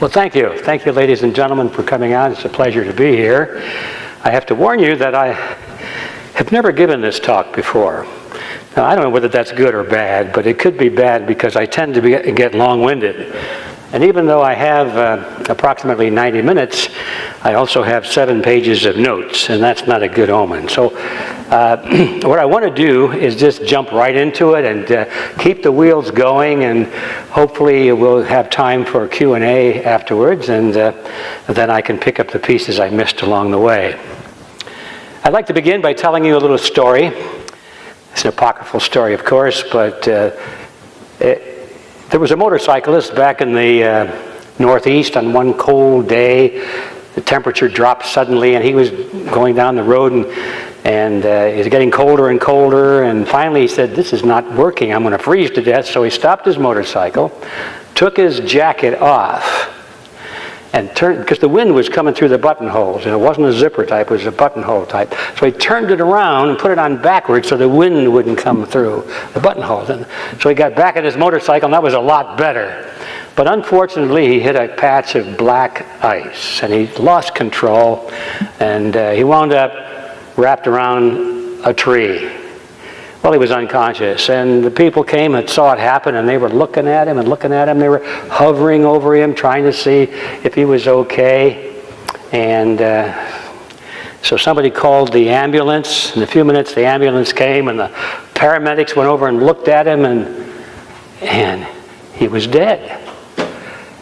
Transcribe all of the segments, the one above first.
Well, thank you. Thank you, ladies and gentlemen, for coming out. It's a pleasure to be here. I have to warn you that I have never given this talk before. Now, I don't know whether that's good or bad, but it could be bad because I tend to get long-winded. And even though I have approximately 90 minutes, I also have 7 pages of notes, and that's not a good omen. So what I want to do is just jump right into it and keep the wheels going, and hopefully we'll have time for Q&A afterwards, and then I can pick up the pieces I missed along the way. I'd like to begin by telling you a little story. It's an apocryphal story, of course, but there was a motorcyclist back in the Northeast on one cold day. The temperature dropped suddenly, and he was going down the road, and it was getting colder and colder, and finally he said, "This is not working. I'm going to freeze to death." So he stopped his motorcycle, took his jacket off, and turned, because the wind was coming through the buttonholes, and it wasn't a zipper type, it was a buttonhole type. So he turned it around and put it on backwards so the wind wouldn't come through the buttonholes. And so he got back on his motorcycle, and that was a lot better. But unfortunately, he hit a patch of black ice, and he lost control, and he wound up wrapped around a tree. Well, he was unconscious, and the people came and saw it happen, and they were looking at him and looking at him. They were hovering over him, trying to see if he was okay. And so somebody called the ambulance. In a few minutes, the ambulance came, and the paramedics went over and looked at him, and he was dead.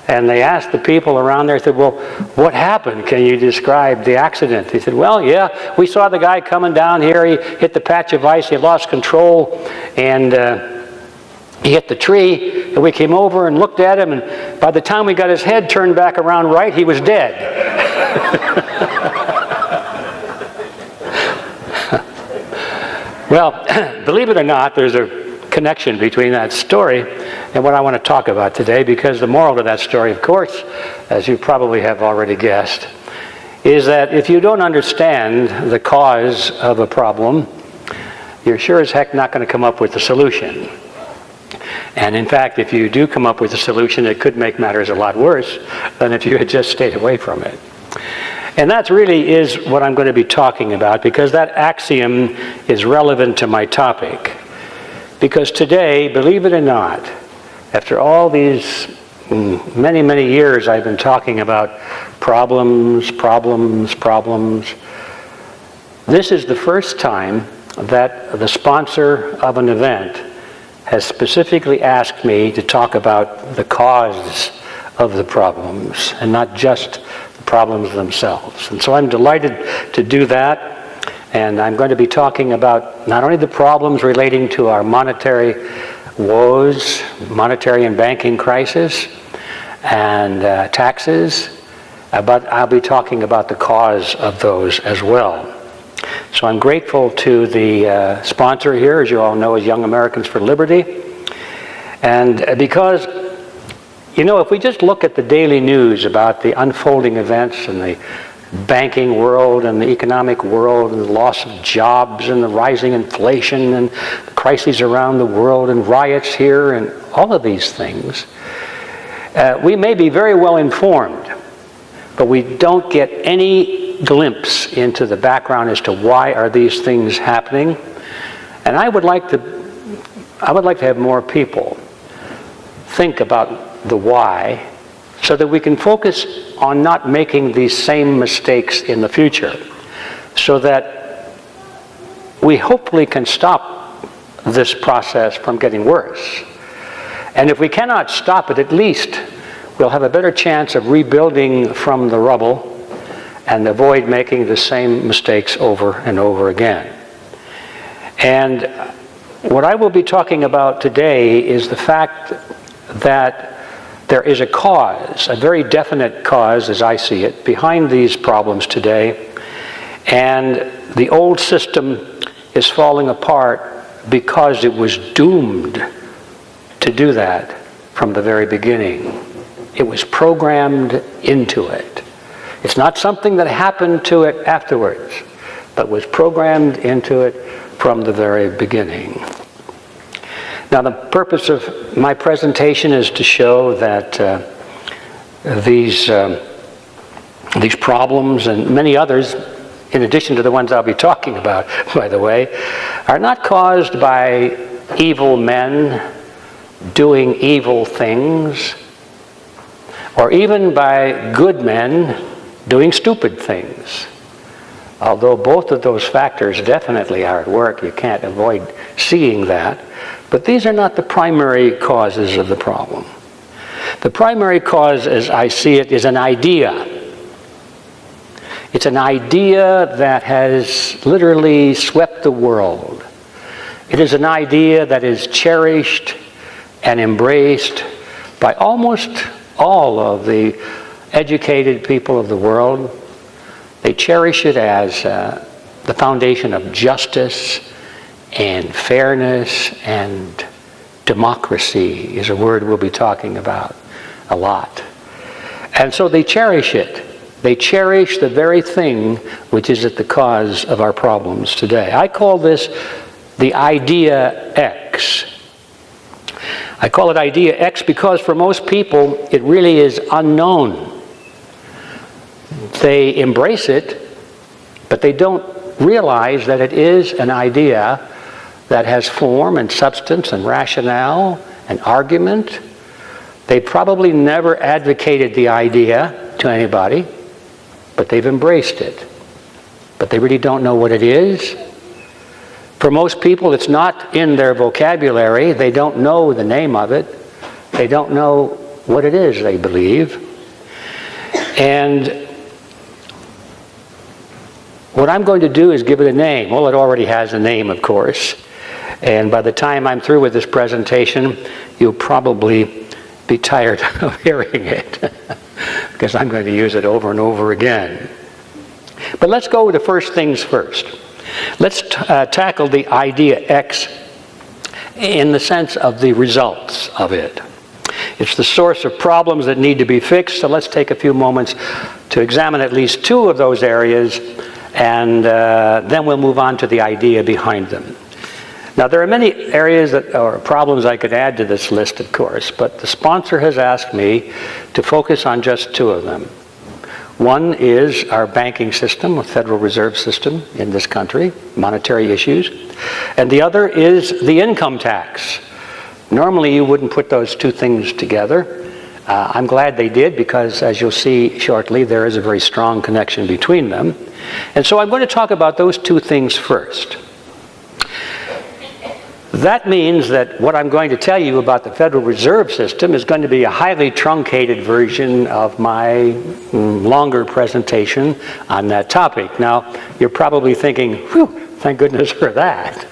And they asked the people around there, said, "Well, what happened? Can you describe the accident?" He said, "Well, yeah, we saw the guy coming down here. He hit the patch of ice. He lost control, and he hit the tree. And we came over and looked at him, and by the time we got his head turned back around right, he was dead." Well, believe it or not, there's a connection between that story and what I want to talk about today, because the moral of that story, of course, as you probably have already guessed, is that if you don't understand the cause of a problem, you're sure as heck not going to come up with a solution. And in fact, if you do come up with a solution, it could make matters a lot worse than if you had just stayed away from it. And that really is what I'm going to be talking about, because that axiom is relevant to my topic. Because today, believe it or not, after all these many, many years I've been talking about problems, this is the first time that the sponsor of an event has specifically asked me to talk about the cause of the problems and not just the problems themselves. And so I'm delighted to do that. And I'm going to be talking about not only the problems relating to our monetary woes, monetary and banking crisis, and taxes, but I'll be talking about the cause of those as well. So I'm grateful to the sponsor here, as you all know, is Young Americans for Liberty. And because, you know, if we just look at the daily news about the unfolding events in the banking world and the economic world and the loss of jobs and the rising inflation and the crises around the world and riots here and all of these things, we may be very well informed, but we don't get any glimpse into the background as to why are these things happening. And I would like to have more people think about the why, so that we can focus on not making these same mistakes in the future, so that we hopefully can stop this process from getting worse. And if we cannot stop it, at least we'll have a better chance of rebuilding from the rubble and avoid making the same mistakes over and over again. And what I will be talking about today is the fact that there is a cause, a very definite cause as I see it, behind these problems today. And the old system is falling apart because it was doomed to do that from the very beginning. It was programmed into it. It's not something that happened to it afterwards, but was programmed into it from the very beginning. Now, the purpose of my presentation is to show that these problems and many others, in addition to the ones I'll be talking about, by the way, are not caused by evil men doing evil things, or even by good men doing stupid things. Although both of those factors definitely are at work, you can't avoid seeing that. But these are not the primary causes of the problem. The primary cause, as I see it, is an idea. It's an idea that has literally swept the world. It is an idea that is cherished and embraced by almost all of the educated people of the world. They cherish it as the foundation of justice and fairness, and democracy is a word we'll be talking about a lot. And so they cherish it. They cherish the very thing which is at the cause of our problems today. I call this the idea X. I call it idea X because for most people it really is unknown. They embrace it, but they don't realize that it is an idea that has form and substance and rationale and argument. They probably never advocated the idea to anybody, but they've embraced it. But they really don't know what it is. For most people, it's not in their vocabulary. They don't know the name of it. They don't know what it is they believe. And what I'm going to do is give it a name. Well, it already has a name, of course. And by the time I'm through with this presentation, you'll probably be tired of hearing it because I'm going to use it over and over again. But let's go with the first things first. Let's tackle the idea X in the sense of the results of it. It's the source of problems that need to be fixed, so let's take a few moments to examine at least two of those areas, and then we'll move on to the idea behind them. Now, there are many areas or problems I could add to this list, of course, but the sponsor has asked me to focus on just two of them. One is our banking system, a Federal Reserve System in this country, monetary issues, and the other is the income tax. Normally, you wouldn't put those two things together. I'm glad they did because, as you'll see shortly, there is a very strong connection between them. And so I'm going to talk about those two things first. That means that what I'm going to tell you about the Federal Reserve System is going to be a highly truncated version of my longer presentation on that topic. Now, you're probably thinking, whew, thank goodness for that.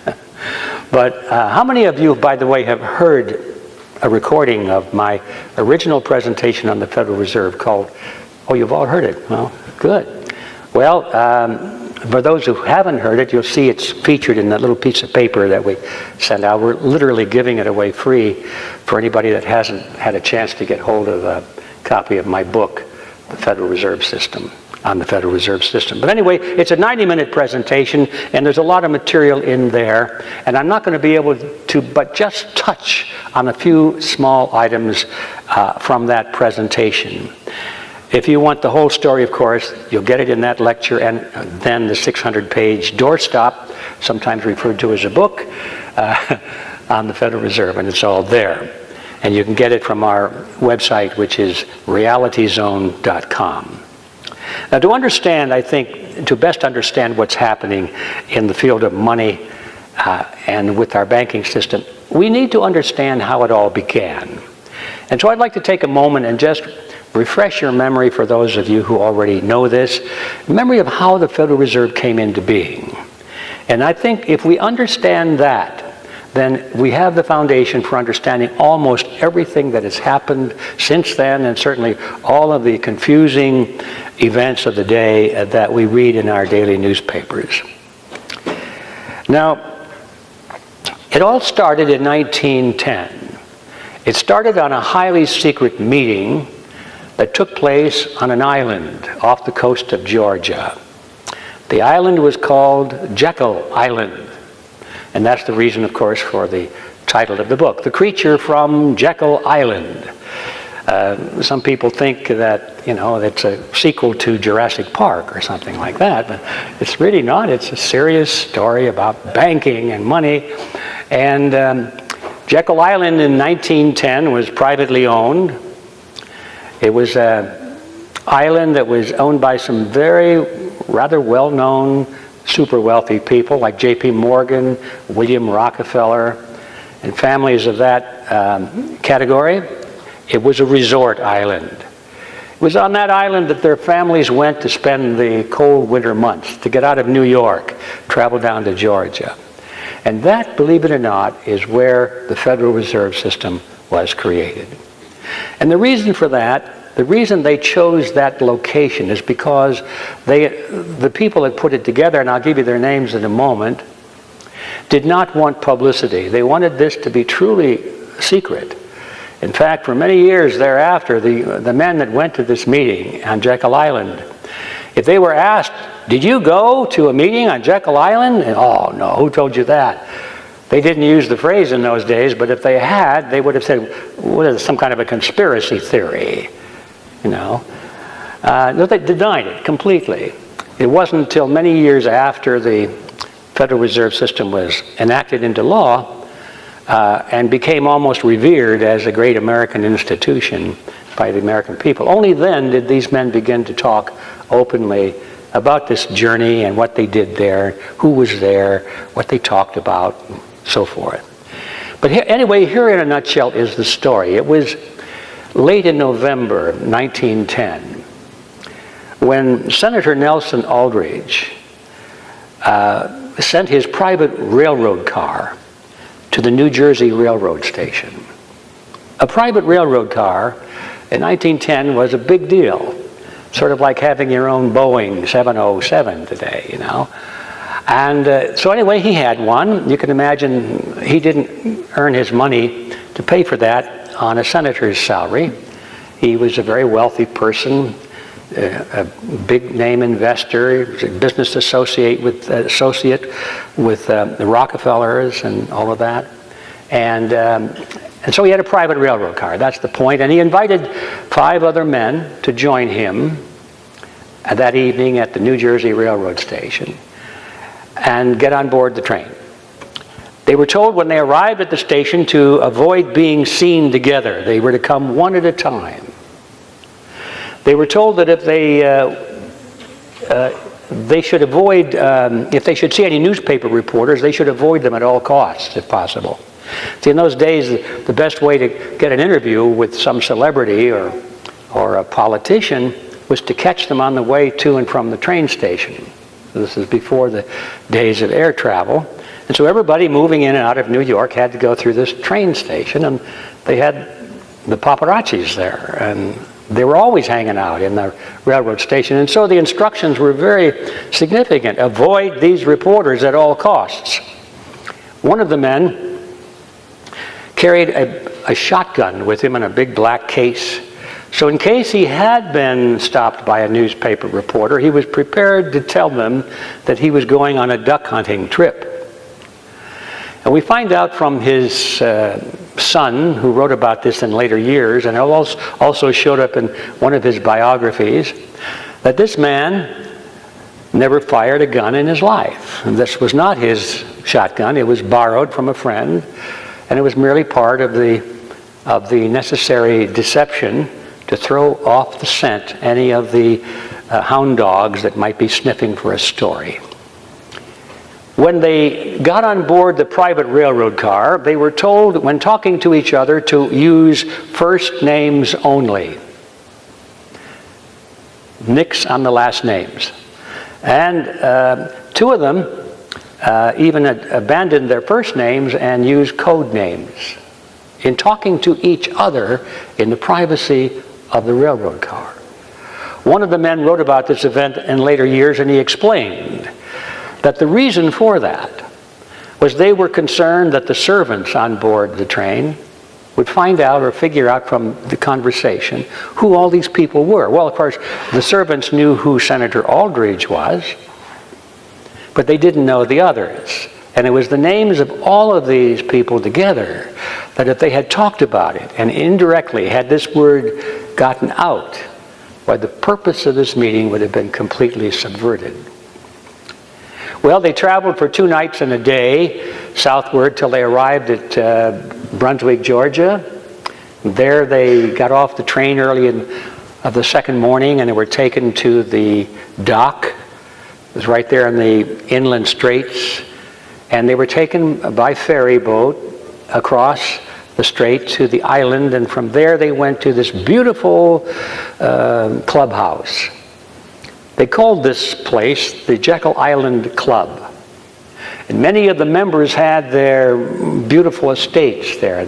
But how many of you, by the way, have heard a recording of my original presentation on the Federal Reserve called, oh, you've all heard it. Well, good. Well, for those who haven't heard it, you'll see it's featured in that little piece of paper that we send out. We're literally giving it away free for anybody that hasn't had a chance to get hold of a copy of my book, The Federal Reserve System, on the Federal Reserve System. But anyway, it's a 90-minute presentation, and there's a lot of material in there, and I'm not going to be able to but just touch on a few small items from that presentation. If you want the whole story, of course, you'll get it in that lecture and then the 600-page doorstop, sometimes referred to as a book, on the Federal Reserve, and it's all there. And you can get it from our website, which is realityzone.com. Now, to understand, I think, to best understand what's happening in the field of money and with our banking system, we need to understand how it all began. And so I'd like to take a moment and just refresh your memory, for those of you who already know this, memory of how the Federal Reserve came into being. And I think if we understand that, then we have the foundation for understanding almost everything that has happened since then, and certainly all of the confusing events of the day that we read in our daily newspapers. Now, it all started in 1910. It started on a highly secret meeting that took place on an island off the coast of Georgia. The island was called Jekyll Island, and that's the reason, of course, for the title of the book, The Creature from Jekyll Island. Some people think that, it's a sequel to Jurassic Park or something like that, but it's really not. It's a serious story about banking and money. And Jekyll Island in 1910 was privately owned. It was an island that was owned by some rather well-known, super wealthy people like J.P. Morgan, William Rockefeller, and families of that category. It was a resort island. It was on that island that their families went to spend the cold winter months, to get out of New York, travel down to Georgia. And that, believe it or not, is where the Federal Reserve System was created. And the reason for that, the reason they chose that location is because the people that put it together, and I'll give you their names in a moment, did not want publicity. They wanted this to be truly secret. In fact, for many years thereafter, the men that went to this meeting on Jekyll Island, if they were asked, did you go to a meeting on Jekyll Island? And, oh, no, who told you that? They didn't use the phrase in those days, but if they had, they would have said, what is some kind of a conspiracy theory? No, they denied it completely. It wasn't until many years after the Federal Reserve System was enacted into law and became almost revered as a great American institution by the American people. Only then did these men begin to talk openly about this journey and what they did there, who was there, what they talked about, and so forth. But anyway, here in a nutshell is the story. It was late in November 1910 when Senator Nelson Aldrich sent his private railroad car to the New Jersey Railroad Station. A private railroad car in 1910 was a big deal, sort of like having your own Boeing 707 today, And so anyway, he had one. You can imagine he didn't earn his money to pay for that on a senator's salary. He was a very wealthy person, a big name investor. He was a business associate with the Rockefellers and all of that. And so he had a private railroad car. That's the point. And he invited 5 other men to join him that evening at the New Jersey Railroad Station and get on board the train. They were told when they arrived at the station to avoid being seen together. They were to come one at a time. They were told that if they should avoid, if they should see any newspaper reporters, they should avoid them at all costs, if possible. See, in those days, the best way to get an interview with some celebrity or a politician was to catch them on the way to and from the train station. This is before the days of air travel. And so everybody moving in and out of New York had to go through this train station, and they had the paparazzis there, and they were always hanging out in the railroad station. And so the instructions were very significant. Avoid these reporters at all costs. One of the men carried a shotgun with him in a big black case. So in case he had been stopped by a newspaper reporter, he was prepared to tell them that he was going on a duck hunting trip. And we find out from his son, who wrote about this in later years, and it also showed up in one of his biographies, that this man never fired a gun in his life. And this was not his shotgun. It was borrowed from a friend, and it was merely part of the necessary deception to throw off the scent any of the hound dogs that might be sniffing for a story. When they got on board the private railroad car, they were told, when talking to each other, to use first names only. Nix on the last names. And 2 of them even abandoned their first names and used code names in talking to each other in the privacy of the railroad car. One of the men wrote about this event in later years, and he explained that the reason for that was they were concerned that the servants on board the train would find out or figure out from the conversation who all these people were. Well, of course, the servants knew who Senator Aldrich was, but they didn't know the others. And it was the names of all of these people together that if they had talked about it and indirectly had this word gotten out, why the purpose of this meeting would have been completely subverted. Well, they traveled for 2 nights and a day southward till they arrived at Brunswick, Georgia. There they got off the train early of the second morning, and they were taken to the dock. It was right there in the inland straits. And they were taken by ferry boat across the strait to the island, and from there they went to this beautiful clubhouse. They called this place the Jekyll Island Club. And many of the members had their beautiful estates there.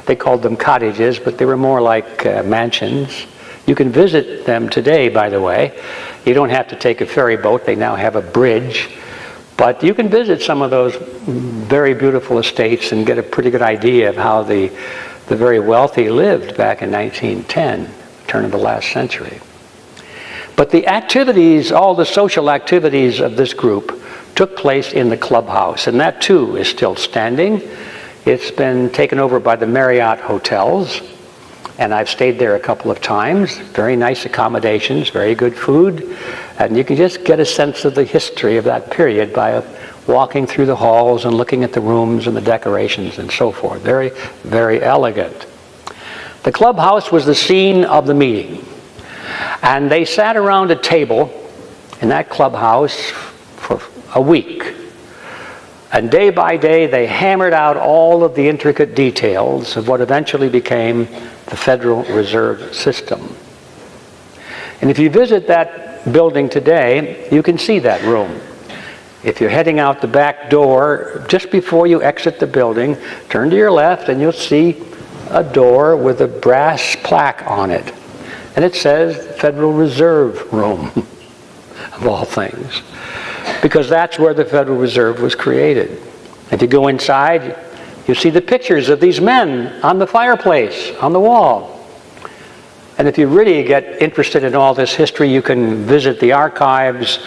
They called them cottages, but they were more like mansions. You can visit them today, by the way. You don't have to take a ferry boat. They now have a bridge. But you can visit some of those very beautiful estates and get a pretty good idea of how the very wealthy lived back in 1910, turn of the last century. But the activities, all the social activities of this group took place in the clubhouse, and that too is still standing. It's been taken over by the Marriott hotels, and I've stayed there a couple of times. Very nice accommodations, very good food, and you can just get a sense of the history of that period by walking through the halls and looking at the rooms and the decorations and so forth. Very, very elegant. The clubhouse was the scene of the meeting, and they sat around a table in that clubhouse for a week. And day by day, they hammered out all of the intricate details of what eventually became the Federal Reserve System. And if you visit that building today, you can see that room. If you're heading out the back door, just before you exit the building, turn to your left and you'll see a door with a brass plaque on it. And it says Federal Reserve Room, of all things. Because that's where the Federal Reserve was created. If you go inside, you see the pictures of these men on the fireplace, on the wall. And if you really get interested in all this history, you can visit the archives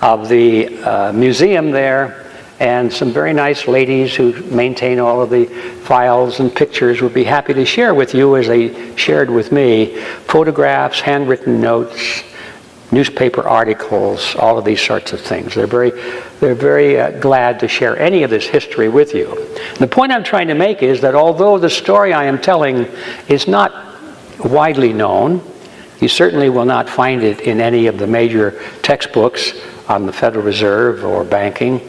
of the museum there, and some very nice ladies who maintain all of the files and pictures would be happy to share with you, as they shared with me, photographs, handwritten notes, newspaper articles, all of these sorts of things. They're very glad to share any of this history with you. And the point I'm trying to make is that although the story I am telling is not widely known, you certainly will not find it in any of the major textbooks on the Federal Reserve or banking.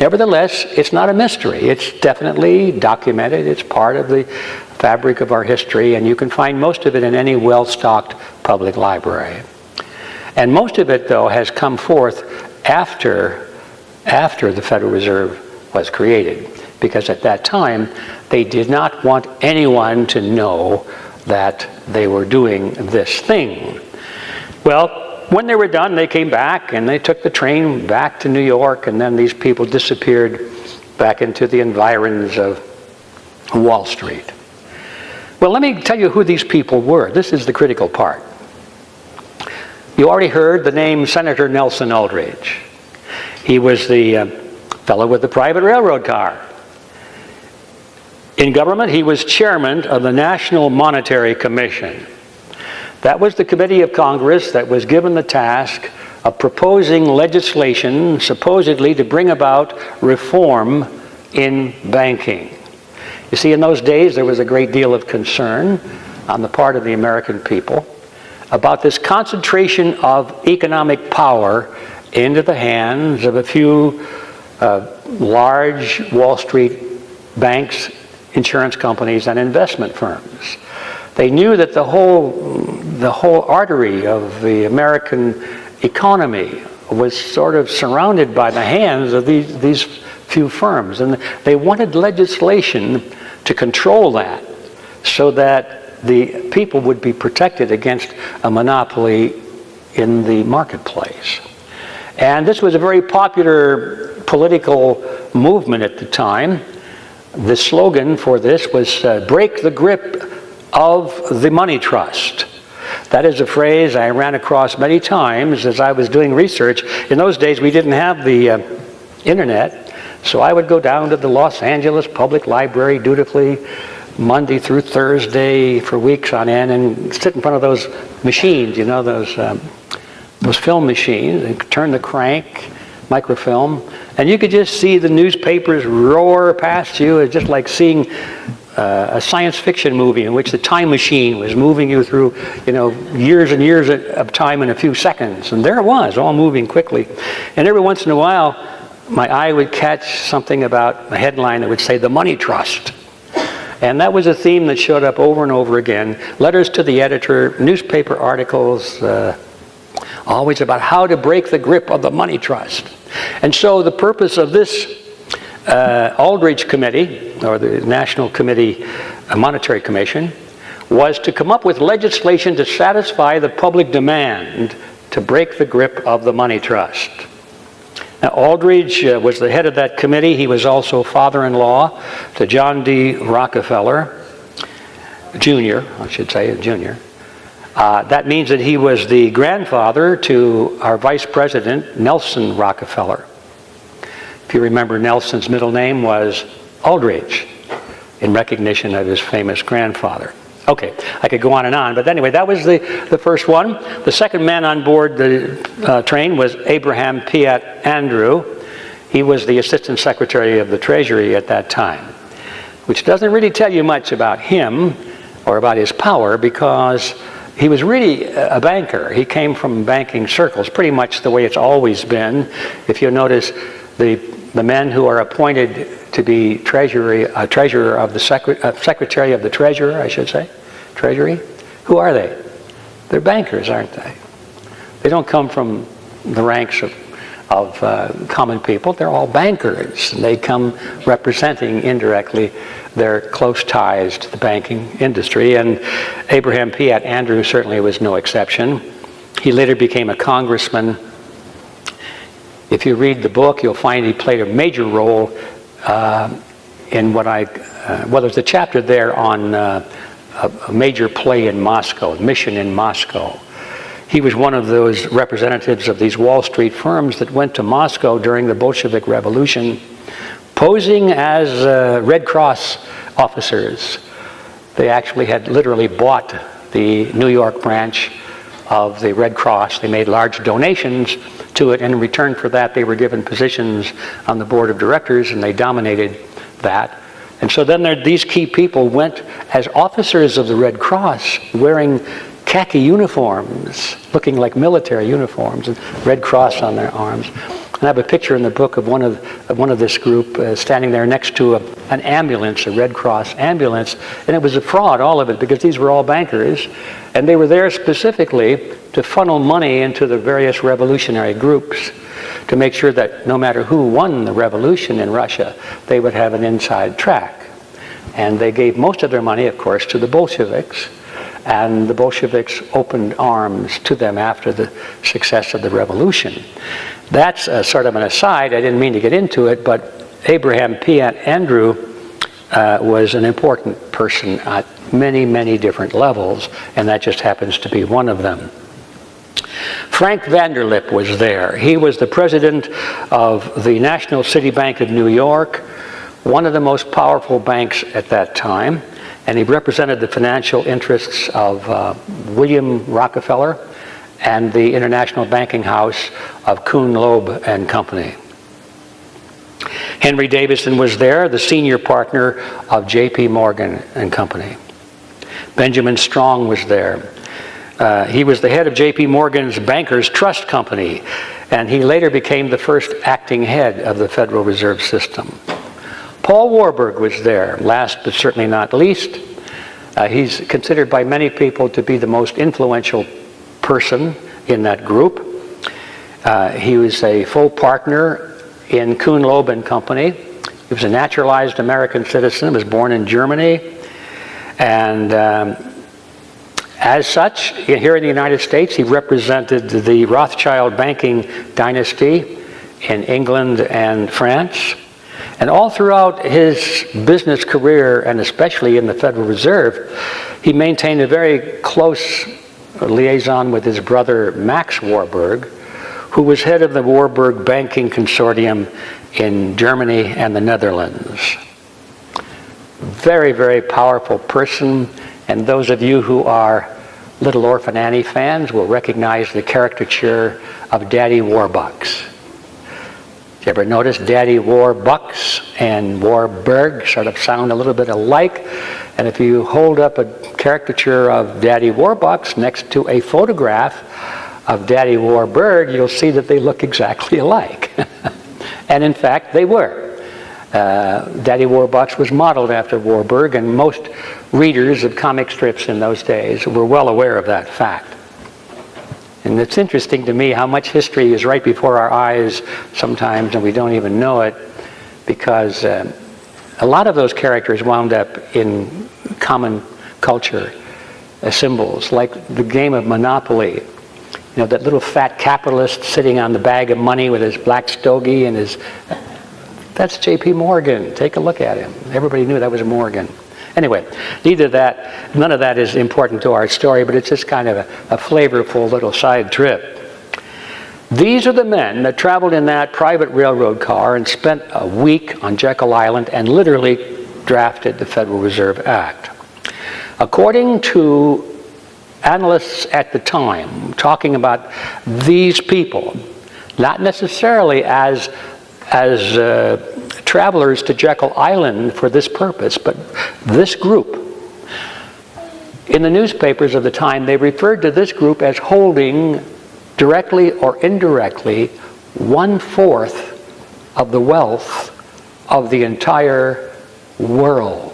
Nevertheless, it's not a mystery. It's definitely documented. It's part of the fabric of our history, and you can find most of it in any well-stocked public library. And most of it, though, has come forth after the Federal Reserve was created, because at that time, they did not want anyone to know that they were doing this thing. Well, when they were done, they came back and they took the train back to New York, and then these people disappeared back into the environs of Wall Street. Well, let me tell you who these people were. This is the critical part. You already heard the name Senator Nelson Aldrich. He was the fellow with the private railroad car. In government, he was chairman of the National Monetary Commission. That was the committee of Congress that was given the task of proposing legislation supposedly to bring about reform in banking. You see, in those days, there was a great deal of concern on the part of the American people about this concentration of economic power into the hands of a few large Wall Street banks, insurance companies, and investment firms. They knew that the whole artery of the American economy was sort of surrounded by the hands of these few firms, and they wanted legislation to control that so that the people would be protected against a monopoly in the marketplace. And this was a very popular political movement at the time. The slogan for this was break the grip of the money trust. That is a phrase I ran across many times as I was doing research. In those days, we didn't have the internet, So I would go down to the Los Angeles Public Library dutifully Monday through Thursday for weeks on end and sit in front of those machines, those film machines, and turn the crank, microfilm, and you could just see the newspapers roar past you. It's just like seeing a science fiction movie in which the time machine was moving you through, years and years of time in a few seconds. And there it was, all moving quickly. And every once in a while, my eye would catch something about a headline that would say, "The Money Trust." And that was a theme that showed up over and over again. Letters to the editor, newspaper articles, always about how to break the grip of the money trust. And so the purpose of this Aldrich Committee, or the National Committee Monetary Commission, was to come up with legislation to satisfy the public demand to break the grip of the money trust. Now, Aldrich was the head of that committee. He was also father-in-law to John D. Rockefeller, Jr., that means that he was the grandfather to our Vice President, Nelson Rockefeller. If you remember, Nelson's middle name was Aldrich, in recognition of his famous grandfather. Okay, I could go on and on, but anyway, that was the first one. The second man on board the train was Abraham Piatt Andrew. He was the Assistant Secretary of the Treasury at that time, which doesn't really tell you much about him or about his power, because he was really a banker. He came from banking circles, pretty much the way it's always been. If you'll notice, the men who are appointed to be Secretary of the Treasurer, I should say, Treasury, who are they? They're bankers, aren't they? They don't come from the ranks of common people. They're all bankers. They come representing indirectly their close ties to the banking industry, and Abraham Piatt Andrew certainly was no exception. He later became a congressman. If you read the book, you'll find he played a major role in there's a chapter there on a major play in Moscow, Mission in Moscow. He was one of those representatives of these Wall Street firms that went to Moscow during the Bolshevik Revolution, posing as Red Cross officers. They actually had literally bought the New York branch of the Red Cross. They made large donations to it, and in return for that, they were given positions on the board of directors, and they dominated that. And so then these key people went as officers of the Red Cross, wearing khaki uniforms, looking like military uniforms, and Red Cross on their arms. And I have a picture in the book of one of this group standing there next to an ambulance, a Red Cross ambulance, and it was a fraud, all of it, because these were all bankers, and they were there specifically to funnel money into the various revolutionary groups to make sure that no matter who won the revolution in Russia, they would have an inside track. And they gave most of their money, of course, to the Bolsheviks, and the Bolsheviks opened arms to them after the success of the revolution. That's sort of an aside. I didn't mean to get into it, but Abraham Piatt Andrew was an important person at many, many different levels, and that just happens to be one of them. Frank Vanderlip was there. He was the president of the National City Bank of New York, one of the most powerful banks at that time, and he represented the financial interests of William Rockefeller and the international banking house of Kuhn, Loeb and Company. Henry Davison was there, the senior partner of J.P. Morgan and Company. Benjamin Strong was there. He was the head of J.P. Morgan's Bankers Trust Company, and he later became the first acting head of the Federal Reserve System. Paul Warburg was there, last but certainly not least. He's considered by many people to be the most influential person in that group. He was a full partner in Kuhn, Loeb and Company. He was a naturalized American citizen, was born in Germany, and as such, here in the United States, he represented the Rothschild banking dynasty in England and France. And all throughout his business career, and especially in the Federal Reserve, he maintained a very close liaison with his brother Max Warburg, who was head of the Warburg Banking Consortium in Germany and the Netherlands. Very, very powerful person, and those of you who are Little Orphan Annie fans will recognize the caricature of Daddy Warbucks. Did you ever notice Daddy Warbucks and Warburg sort of sound a little bit alike? And if you hold up a caricature of Daddy Warbucks next to a photograph of Daddy Warburg, you'll see that they look exactly alike. And in fact, they were. Daddy Warbucks was modeled after Warburg, and most readers of comic strips in those days were well aware of that fact. And it's interesting to me how much history is right before our eyes sometimes, and we don't even know it, because a lot of those characters wound up in common culture symbols, like the game of Monopoly. You know, that little fat capitalist sitting on the bag of money with his black stogie and his... That's J.P. Morgan. Take a look at him. Everybody knew that was Morgan. Anyway, none of that is important to our story, but it's just kind of a flavorful little side trip. These are the men that traveled in that private railroad car and spent a week on Jekyll Island and literally drafted the Federal Reserve Act. According to analysts at the time, talking about these people, not necessarily as travelers to Jekyll Island for this purpose, but this group. In the newspapers of the time, they referred to this group as holding, directly or indirectly, 1/4 of the wealth of the entire world.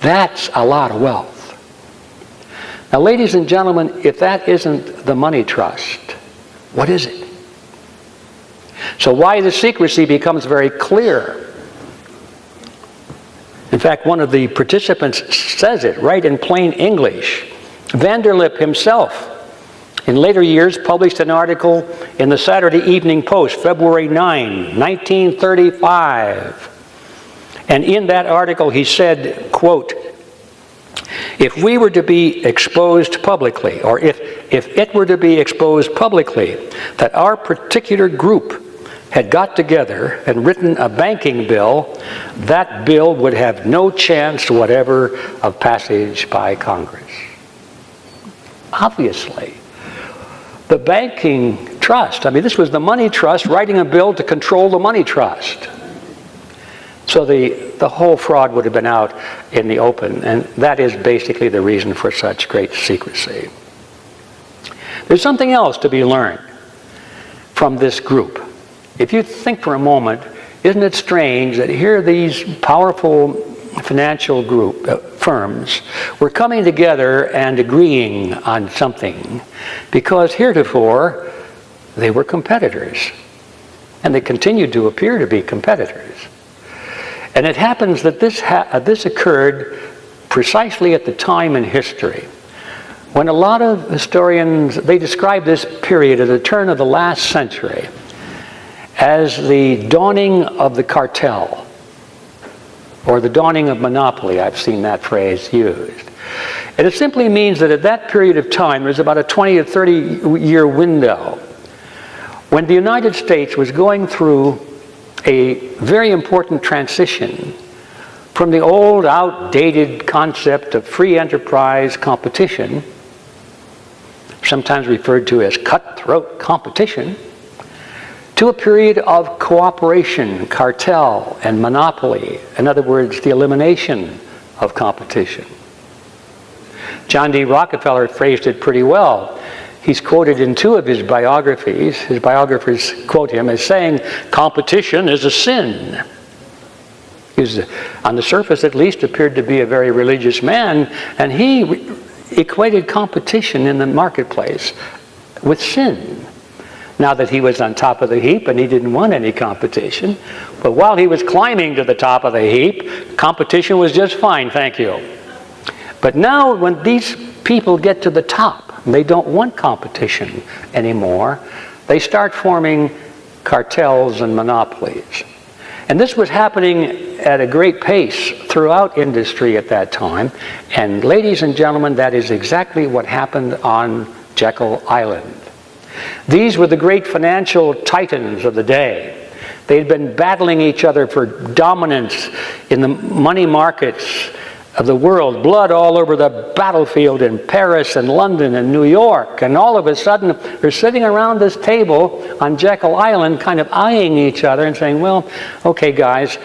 That's a lot of wealth. Now, ladies and gentlemen, if that isn't the money trust, what is it? So why the secrecy becomes very clear. In fact, one of the participants says it right in plain English. Vanderlip himself, in later years, published an article in the Saturday Evening Post, February 9, 1935. And in that article he said, quote, if we were to be exposed publicly, or if it were to be exposed publicly, that our particular group had got together and written a banking bill, that bill would have no chance whatever of passage by Congress. Obviously, the banking trust, I mean, this was the money trust writing a bill to control the money trust. So the whole fraud would have been out in the open, and that is basically the reason for such great secrecy. There's something else to be learned from this group. If you think for a moment, isn't it strange that here these powerful financial firms were coming together and agreeing on something, because heretofore they were competitors, and they continued to appear to be competitors. And it happens that this occurred precisely at the time in history when a lot of historians, they describe this period at the turn of the last century as the dawning of the cartel, or the dawning of monopoly. I've seen that phrase used. And it simply means that at that period of time, there's about a 20 or 30 year window when the United States was going through a very important transition from the old, outdated concept of free enterprise competition, sometimes referred to as cutthroat competition, to a period of cooperation, cartel, and monopoly. In other words, the elimination of competition. John D. Rockefeller phrased it pretty well. He's quoted in two of his biographies. His biographers quote him as saying, competition is a sin. He was, on the surface at least, appeared to be a very religious man, and he equated competition in the marketplace with sin. Now that he was on top of the heap and he didn't want any competition, but while he was climbing to the top of the heap, competition was just fine, thank you. But now when these people get to the top, they don't want competition anymore, they start forming cartels and monopolies. And this was happening at a great pace throughout industry at that time. And ladies and gentlemen, that is exactly what happened on Jekyll Island. These were the great financial titans of the day. They had been battling each other for dominance in the money markets of the world, blood all over the battlefield in Paris and London and New York. And all of a sudden, they're sitting around this table on Jekyll Island kind of eyeing each other and saying, well, okay, guys,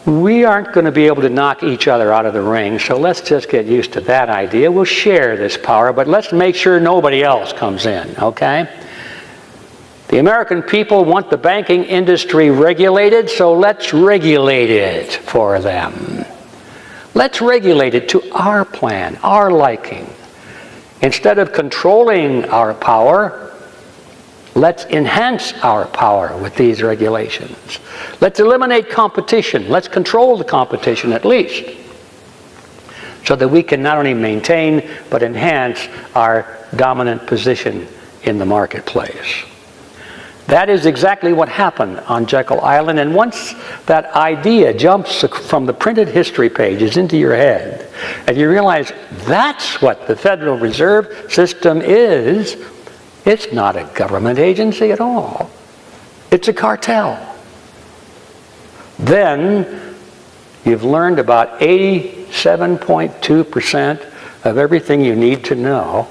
we aren't going to be able to knock each other out of the ring, so let's just get used to that idea. We'll share this power, but let's make sure nobody else comes in, okay? The American people want the banking industry regulated, so let's regulate it for them. Let's regulate it to our plan, our liking. Instead of controlling our power, let's enhance our power with these regulations. Let's eliminate competition. Let's control the competition at least, so that we can not only maintain but enhance our dominant position in the marketplace. That is exactly what happened on Jekyll Island, and once that idea jumps from the printed history pages into your head, and you realize that's what the Federal Reserve System is, it's not a government agency at all. It's a cartel. Then you've learned about 87.2% of everything you need to know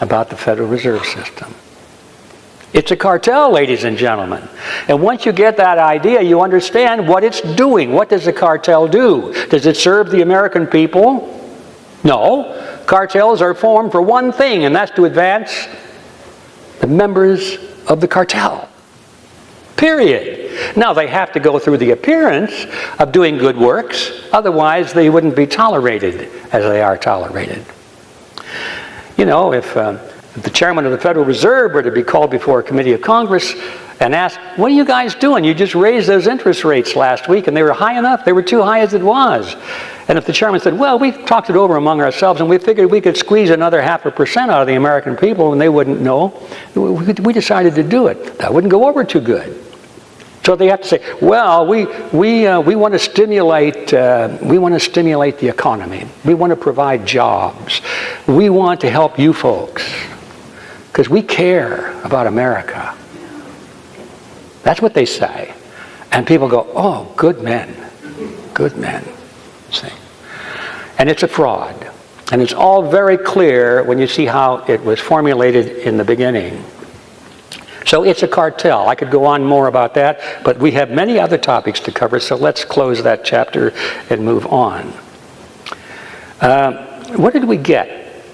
about the Federal Reserve System. It's a cartel, ladies and gentlemen. And once you get that idea, you understand what it's doing. What does a cartel do? Does it serve the American people? No. Cartels are formed for one thing, and that's to advance the members of the cartel. Period. Now, they have to go through the appearance of doing good works, otherwise they wouldn't be tolerated as they are tolerated. You know, if the chairman of the Federal Reserve were to be called before a committee of Congress and asked, what are you guys doing? You just raised those interest rates last week and they were high enough. They were too high as it was. And if the chairman said, well, we talked it over among ourselves and we figured we could squeeze another 0.5% out of the American people and they wouldn't know, we decided to do it. That wouldn't go over too good. So they have to say, well, we want to stimulate the economy. We want to provide jobs. We want to help you folks because we care about America. That's what they say. And people go, oh, good men. Good men. See? And it's a fraud. And it's all very clear when you see how it was formulated in the beginning. So it's a cartel. I could go on more about that, but we have many other topics to cover, so let's close that chapter and move on. What did we get?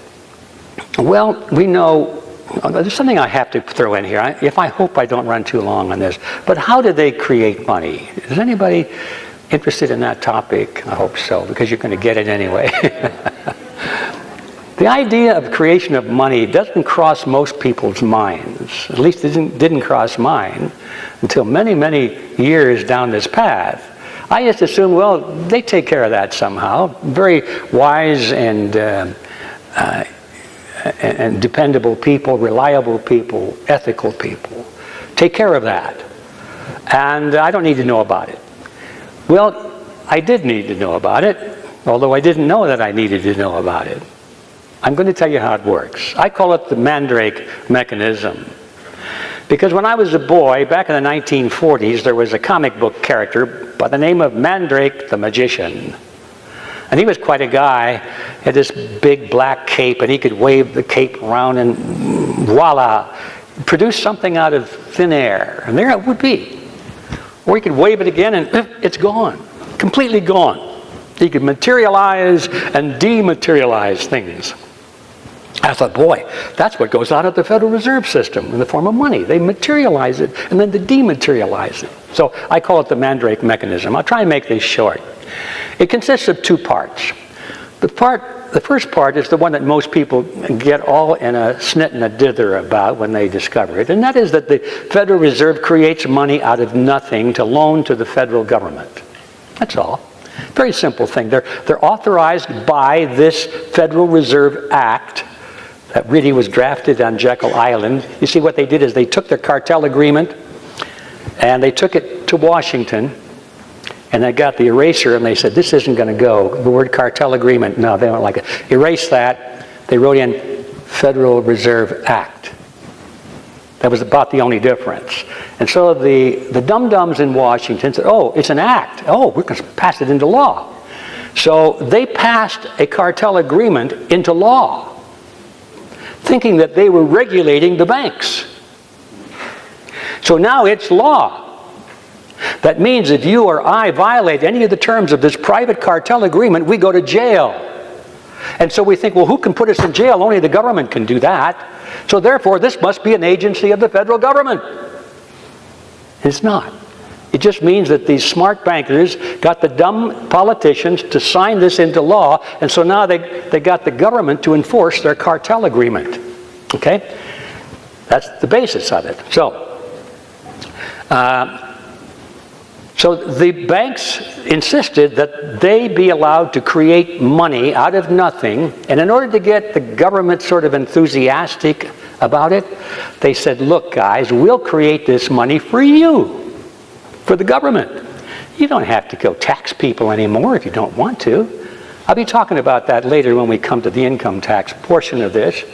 Well, we know, there's something I have to throw in here. I hope I don't run too long on this, but how did they create money? Is anybody interested in that topic? I hope so, because you're going to get it anyway. The idea of creation of money doesn't cross most people's minds. At least it didn't cross mine until many, many years down this path. I just assumed, well, they take care of that somehow. Very wise and dependable people, reliable people, ethical people take care of that. And I don't need to know about it. Well, I did need to know about it, although I didn't know that I needed to know about it. I'm going to tell you how it works. I call it the Mandrake mechanism. Because when I was a boy, back in the 1940s, there was a comic book character by the name of Mandrake the Magician. And he was quite a guy. He had this big black cape, and he could wave the cape around and voila, produce something out of thin air. And there it would be. Or he could wave it again, and it's gone. Completely gone. He could materialize and dematerialize things. I thought, boy, that's what goes on at the Federal Reserve System in the form of money. They materialize it and then they dematerialize it. So I call it the Mandrake mechanism. I'll try and make this short. It consists of two parts. The first part is the one that most people get all in a snit and a dither about when they discover it, and that is that the Federal Reserve creates money out of nothing to loan to the federal government. That's all. Very simple thing. They're authorized by this Federal Reserve Act that really was drafted on Jekyll Island. You see, what they did is they took their cartel agreement and they took it to Washington and they got the eraser and they said, this isn't going to go. The word cartel agreement, no, they don't like it. Erase that. They wrote in Federal Reserve Act. That was about the only difference. And so the dum-dums in Washington said, oh, it's an act. Oh, we're going to pass it into law. So they passed a cartel agreement into law, thinking that they were regulating the banks. So now it's law. That means if you or I violate any of the terms of this private cartel agreement, we go to jail. And so we think, well, who can put us in jail? Only the government can do that. So therefore, this must be an agency of the federal government. It's not. It just means that these smart bankers got the dumb politicians to sign this into law, and so now they got the government to enforce their cartel agreement. Okay? That's the basis of it. So the banks insisted that they be allowed to create money out of nothing, and in order to get the government sort of enthusiastic about it, they said, look guys, we'll create this money for you, for the government. You don't have to go tax people anymore if you don't want to. I'll be talking about that later when we come to the income tax portion of this.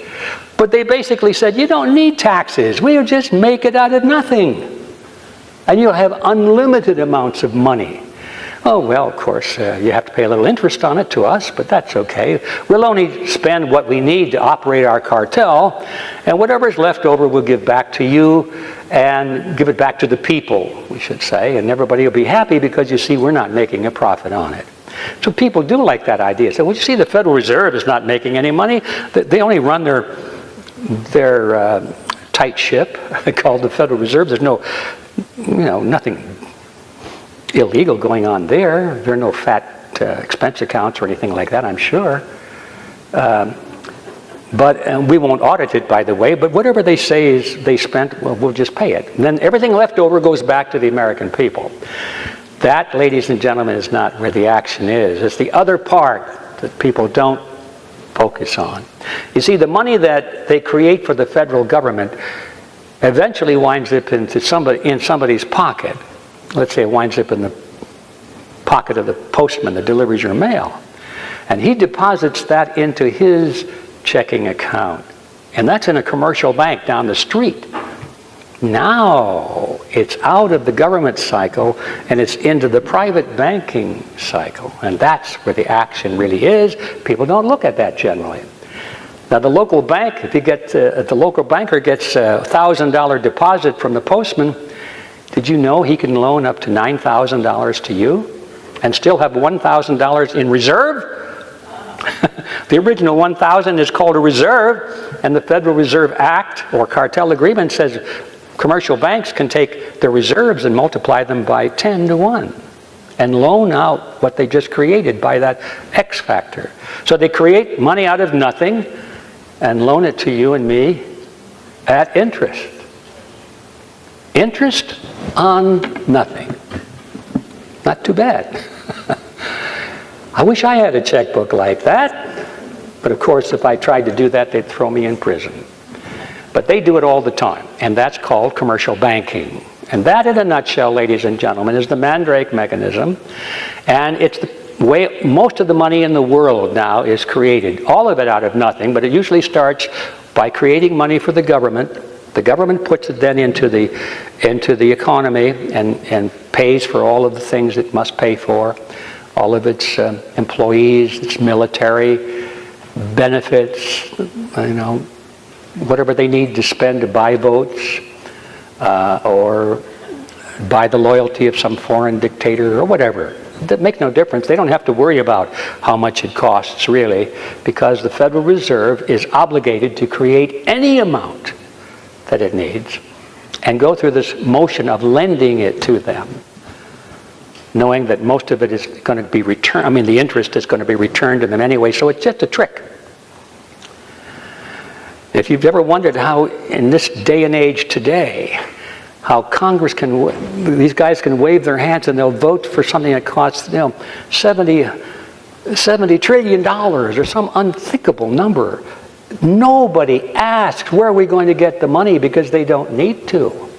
But they basically said, you don't need taxes. We'll just make it out of nothing. And you'll have unlimited amounts of money. Oh, well, of course, you have to pay a little interest on it to us, but that's okay. We'll only spend what we need to operate our cartel, and whatever's left over we'll give back to you and give it back to the people, we should say, and everybody will be happy because, you see, we're not making a profit on it. So people do like that idea. So, well, you see, the Federal Reserve is not making any money. They only run their tight ship called the Federal Reserve. There's no, nothing illegal going on there. There are no fat expense accounts or anything like that, I'm sure. But we won't audit it, by the way, but whatever they say is they spent, well, we'll just pay it. And then everything left over goes back to the American people. That, ladies and gentlemen, is not where the action is. It's the other part that people don't focus on. You see, the money that they create for the federal government eventually winds up in somebody's pocket. Let's say it winds up in the pocket of the postman that delivers your mail. And he deposits that into his checking account. And that's in a commercial bank down the street. Now it's out of the government cycle and it's into the private banking cycle. And that's where the action really is. People don't look at that generally. Now the local bank, if the local banker gets a $1,000 deposit from the postman, did you know he can loan up to $9,000 to you and still have $1,000 in reserve? The original $1,000 is called a reserve, and the Federal Reserve Act or cartel agreement says commercial banks can take their reserves and multiply them by 10 to 1 and loan out what they just created by that X factor. So they create money out of nothing and loan it to you and me at interest. Interest on nothing. Not too bad. I wish I had a checkbook like that. But of course, if I tried to do that, they'd throw me in prison. But they do it all the time, and that's called commercial banking. And that, in a nutshell, ladies and gentlemen, is the Mandrake mechanism. And it's the way most of the money in the world now is created. All of it out of nothing, but it usually starts by creating money for the government. The government puts it then into the economy and pays for all of the things it must pay for, all of its employees, its military, benefits, whatever they need to spend to buy votes or buy the loyalty of some foreign dictator or whatever. That makes no difference. They don't have to worry about how much it costs, really, because the Federal Reserve is obligated to create any amount that it needs and go through this motion of lending it to them, knowing that most of it is going to be returned. The interest is going to be returned to them anyway, so it's just a trick. If you've ever wondered how, in this day and age today, how Congress these guys can wave their hands and they'll vote for something that costs $70 trillion or some unthinkable number. Nobody asks where are we going to get the money because they don't need to.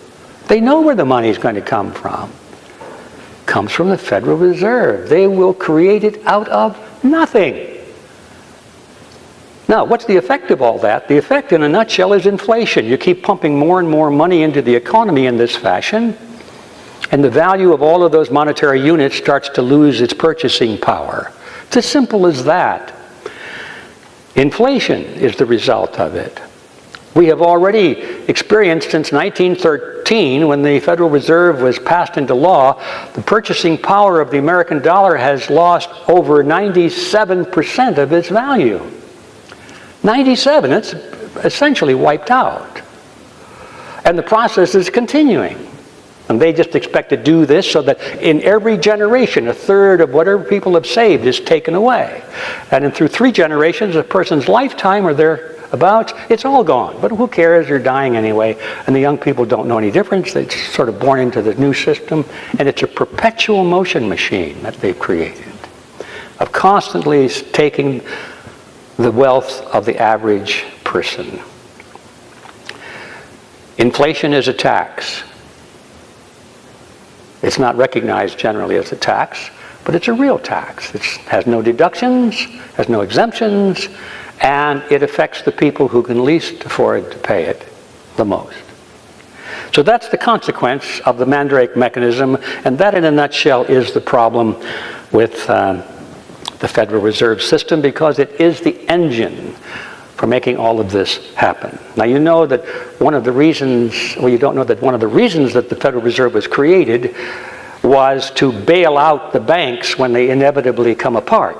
They know where the money is going to come from. It comes from the Federal Reserve. They will create it out of nothing. Now, what's the effect of all that? The effect, in a nutshell, is inflation. You keep pumping more and more money into the economy in this fashion, and the value of all of those monetary units starts to lose its purchasing power. It's as simple as that. Inflation is the result of it. We have already experienced since 1913, when the Federal Reserve was passed into law, the purchasing power of the American dollar has lost over 97% of its value. 97, it's essentially wiped out. And the process is continuing. And they just expect to do this so that in every generation, a third of whatever people have saved is taken away. And through 3 generations, a person's lifetime or thereabouts, it's all gone. But who cares? They're dying anyway. And the young people don't know any difference. They're sort of born into the new system. And it's a perpetual motion machine that they've created of constantly taking the wealth of the average person. Inflation is a tax. It's not recognized generally as a tax, but it's a real tax. It has no deductions, has no exemptions, and it affects the people who can least afford to pay it the most. So that's the consequence of the Mandrake mechanism, and that in a nutshell is the problem with the Federal Reserve System, because it is the engine for making all of this happen. Now, you know that one of the reasons, well, you don't know that one of the reasons that the Federal Reserve was created was to bail out the banks when they inevitably come apart.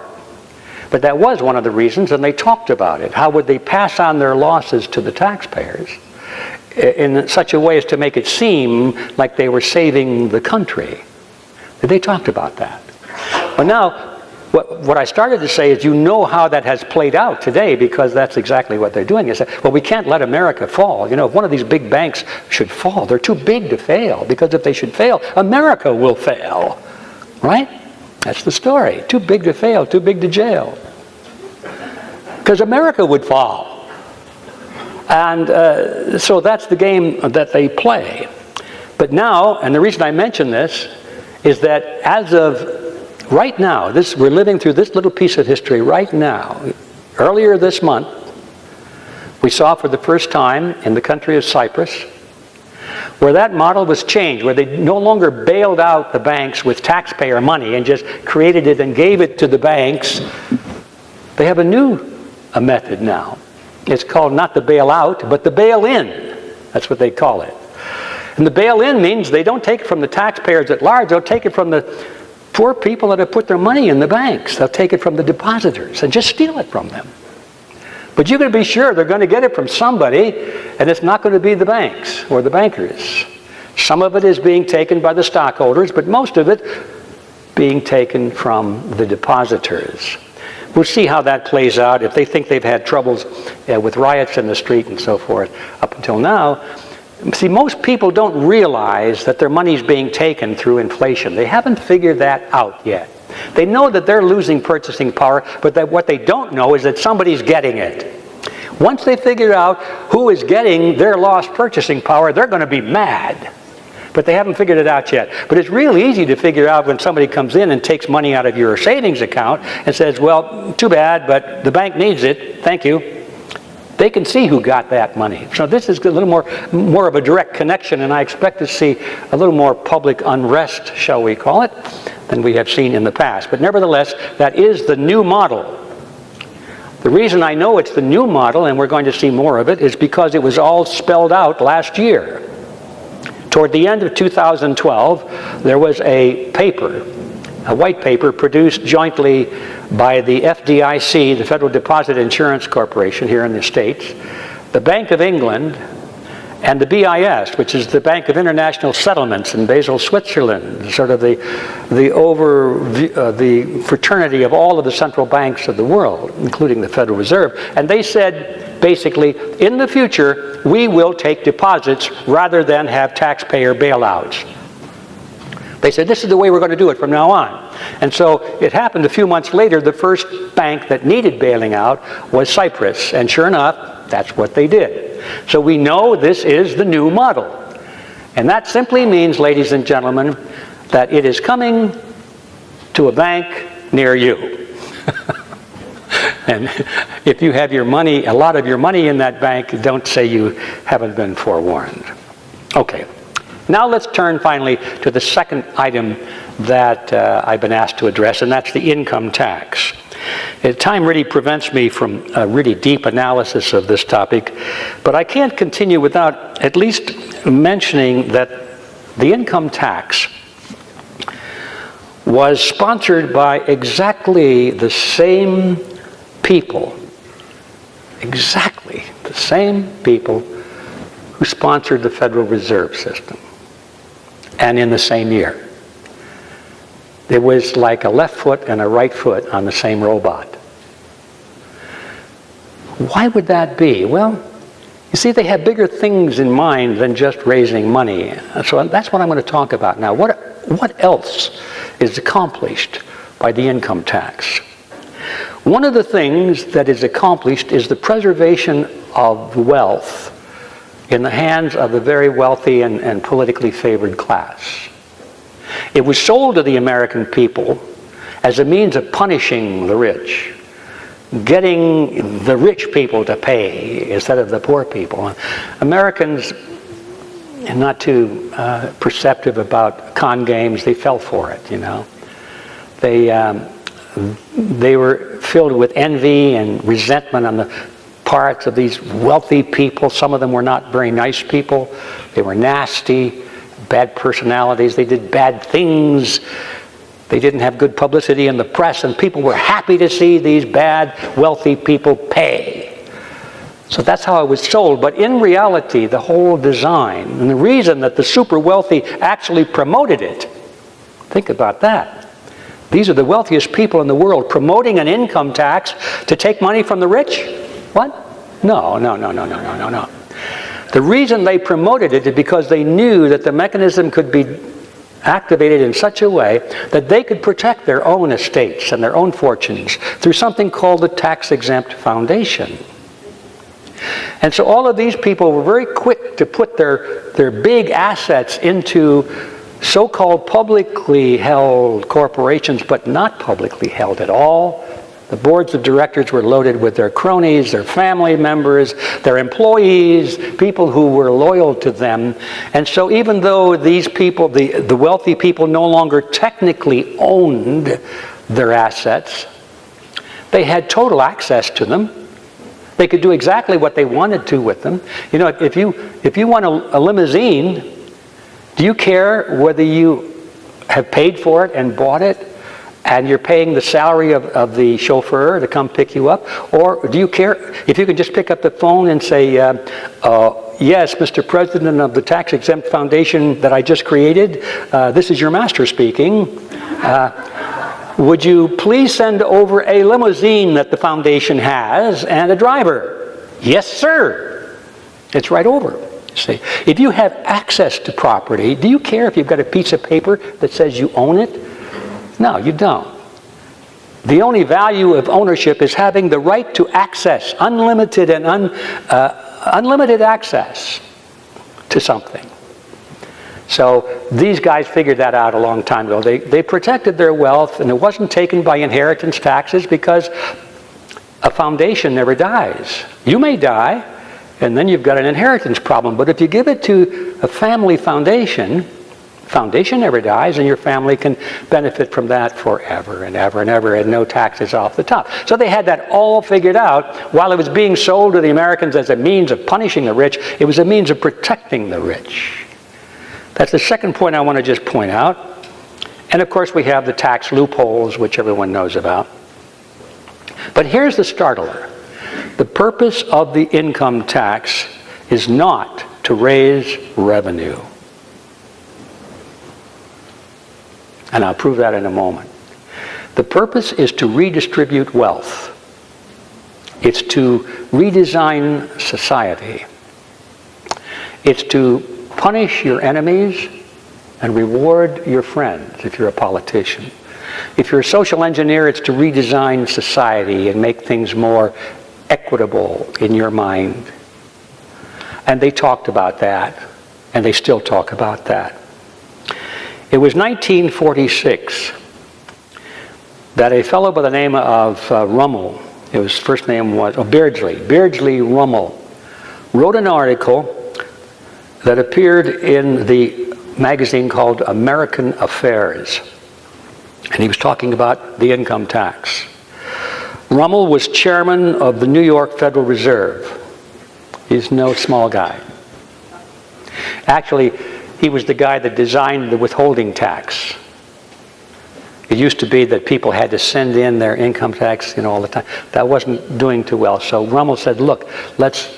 But that was one of the reasons, and they talked about it. How would they pass on their losses to the taxpayers in such a way as to make it seem like they were saving the country? They talked about that. But now, what I started to say is, you know how that has played out today, because that's exactly what they're doing. They say, well, we can't let America fall. You know, if one of these big banks should fall, they're too big to fail, because if they should fail, America will fail. Right? That's the story. Too big to fail, too big to jail. Because America would fall. And so that's the game that they play. But now, and the reason I mention this, is that as of right now, we're living through this little piece of history right now. Earlier this month, we saw for the first time in the country of Cyprus, where that model was changed, where they no longer bailed out the banks with taxpayer money and just created it and gave it to the banks. They have a new method now. It's called not the bailout, but the bail-in. That's what they call it. And the bail-in means they don't take it from the taxpayers at large, they'll take it from the poor people that have put their money in the banks. They'll take it from the depositors and just steal it from them. But you can be sure they're going to get it from somebody, and it's not going to be the banks or the bankers. Some of it is being taken by the stockholders, but most of it being taken from the depositors. We'll see how that plays out. If they think they've had troubles with riots in the street and so forth up until now. See, most people don't realize that their money's being taken through inflation. They haven't figured that out yet. They know that they're losing purchasing power, but that what they don't know is that somebody's getting it. Once they figure out who is getting their lost purchasing power, they're going to be mad. But they haven't figured it out yet. But it's real easy to figure out when somebody comes in and takes money out of your savings account and says, well, too bad, but the bank needs it. Thank you. They can see who got that money. So this is a little more of a direct connection, and I expect to see a little more public unrest, shall we call it, than we have seen in the past. But nevertheless, that is the new model. The reason I know it's the new model, and we're going to see more of it, is because it was all spelled out last year. Toward the end of 2012, there was a paper, a white paper produced jointly by the FDIC, the Federal Deposit Insurance Corporation here in the States, the Bank of England, and the BIS, which is the Bank of International Settlements in Basel, Switzerland, sort of the fraternity of all of the central banks of the world, including the Federal Reserve. And they said, basically, in the future, we will take deposits rather than have taxpayer bailouts. They said, this is the way we're going to do it from now on. And so it happened a few months later, the first bank that needed bailing out was Cyprus. And sure enough, that's what they did. So we know this is the new model. And that simply means, ladies and gentlemen, that it is coming to a bank near you. And if you have your money, a lot of your money in that bank, don't say you haven't been forewarned. Okay. Now let's turn finally to the second item that I've been asked to address, and that's the income tax. Time really prevents me from a really deep analysis of this topic, but I can't continue without at least mentioning that the income tax was sponsored by exactly the same people, exactly the same people who sponsored the Federal Reserve System, and in the same year. It was like a left foot and a right foot on the same robot. Why would that be? Well, you see, they have bigger things in mind than just raising money. So that's what I'm going to talk about now. What else is accomplished by the income tax? One of the things that is accomplished is the preservation of wealth in the hands of the very wealthy and politically favored class. It was sold to the American people as a means of punishing the rich, getting the rich people to pay instead of the poor people. Americans, not too perceptive about con games, they fell for it, you know. They were filled with envy and resentment on the parts of these wealthy people. Some of them were not very nice people. They were nasty, bad personalities. They did bad things. They didn't have good publicity in the press, and people were happy to see these bad, wealthy people pay. So that's how it was sold. But in reality, the whole design, and the reason that the super wealthy actually promoted it, think about that. These are the wealthiest people in the world promoting an income tax to take money from the rich? What? No. The reason they promoted it is because they knew that the mechanism could be activated in such a way that they could protect their own estates and their own fortunes through something called the tax-exempt foundation. And so all of these people were very quick to put their big assets into so-called publicly held corporations, but not publicly held at all. The boards of directors were loaded with their cronies, their family members, their employees, people who were loyal to them. And so even though these people, the wealthy people, no longer technically owned their assets, they had total access to them. They could do exactly what they wanted to with them. You know, if you want a limousine, do you care whether you have paid for it and bought it, and you're paying the salary of the chauffeur to come pick you up? Or do you care if you can just pick up the phone and say, yes, Mr. President of the tax-exempt foundation that I just created, this is your master speaking. Would you please send over a limousine that the foundation has and a driver? Yes, sir. It's right over. See, if you have access to property, do you care if you've got a piece of paper that says you own it? No, you don't. The only value of ownership is having the right to access, unlimited access to something. So these guys figured that out a long time ago. They protected their wealth, and it wasn't taken by inheritance taxes because a foundation never dies. You may die, and then you've got an inheritance problem. But if you give it to a family foundation, foundation never dies, and your family can benefit from that forever and ever and ever, and no taxes off the top. So they had that all figured out. While it was being sold to the Americans as a means of punishing the rich, it was a means of protecting the rich. That's the second point I want to just point out. And of course we have the tax loopholes, which everyone knows about. But here's the startler. The purpose of the income tax is not to raise revenue. And I'll prove that in a moment. The purpose is to redistribute wealth. It's to redesign society. It's to punish your enemies and reward your friends if you're a politician. If you're a social engineer, it's to redesign society and make things more equitable in your mind. And they talked about that, and they still talk about that. It was 1946 that a fellow by the name of Rummel his first name was Beardsley Rummel, wrote an article that appeared in the magazine called American Affairs. And he was talking about the income tax. Rummel was chairman of the New York Federal Reserve. He's no small guy. Actually, he was the guy that designed the withholding tax. It used to be that people had to send in their income tax, all the time. That wasn't doing too well. So Rummel said, look, let's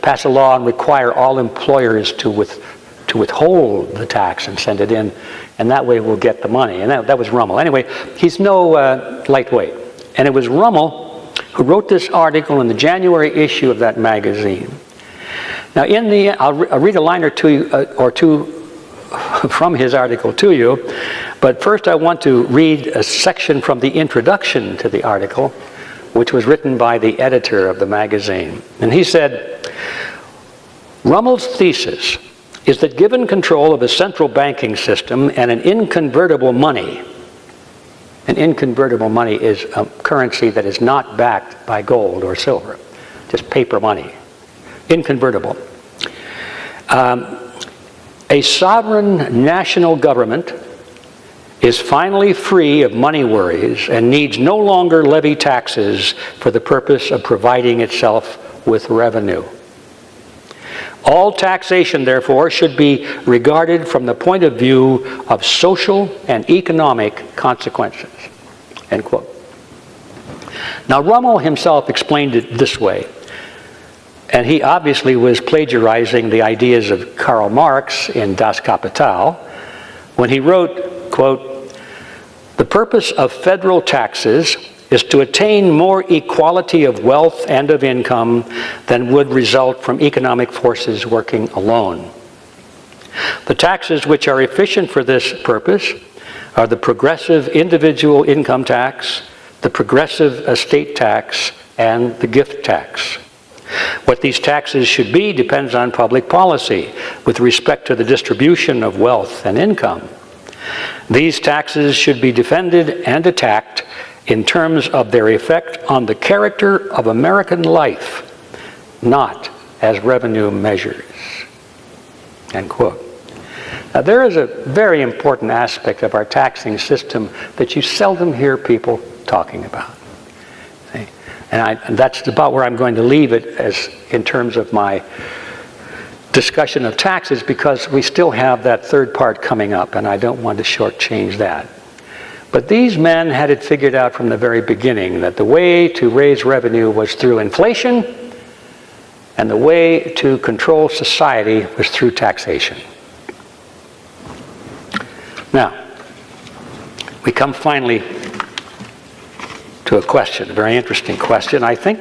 pass a law and require all employers to withhold the tax and send it in, and that way we'll get the money. And that was Rummel. Anyway, he's no lightweight. And it was Rummel who wrote this article in the January issue of that magazine. Now, I'll read a line or two from his article to you, but first I want to read a section from the introduction to the article, which was written by the editor of the magazine. And he said, Rummel's thesis is that given control of a central banking system and an inconvertible money is a currency that is not backed by gold or silver, just paper money, inconvertible. A sovereign national government is finally free of money worries and needs no longer levy taxes for the purpose of providing itself with revenue. All taxation, therefore, should be regarded from the point of view of social and economic consequences. End quote. Now, Rummel himself explained it this way, and he obviously was plagiarizing the ideas of Karl Marx in Das Kapital when he wrote, quote, "The purpose of federal taxes is to attain more equality of wealth and of income than would result from economic forces working alone. The taxes which are efficient for this purpose are the progressive individual income tax, the progressive estate tax, and the gift tax. What these taxes should be depends on public policy with respect to the distribution of wealth and income. These taxes should be defended and attacked in terms of their effect on the character of American life, not as revenue measures." End quote. Now, there is a very important aspect of our taxing system that you seldom hear people talking about. See? And that's about where I'm going to leave it as in terms of my discussion of taxes, because we still have that third part coming up, and I don't want to shortchange that. But these men had it figured out from the very beginning that the way to raise revenue was through inflation, and the way to control society was through taxation. Now, we come finally to a question, a very interesting question, I think.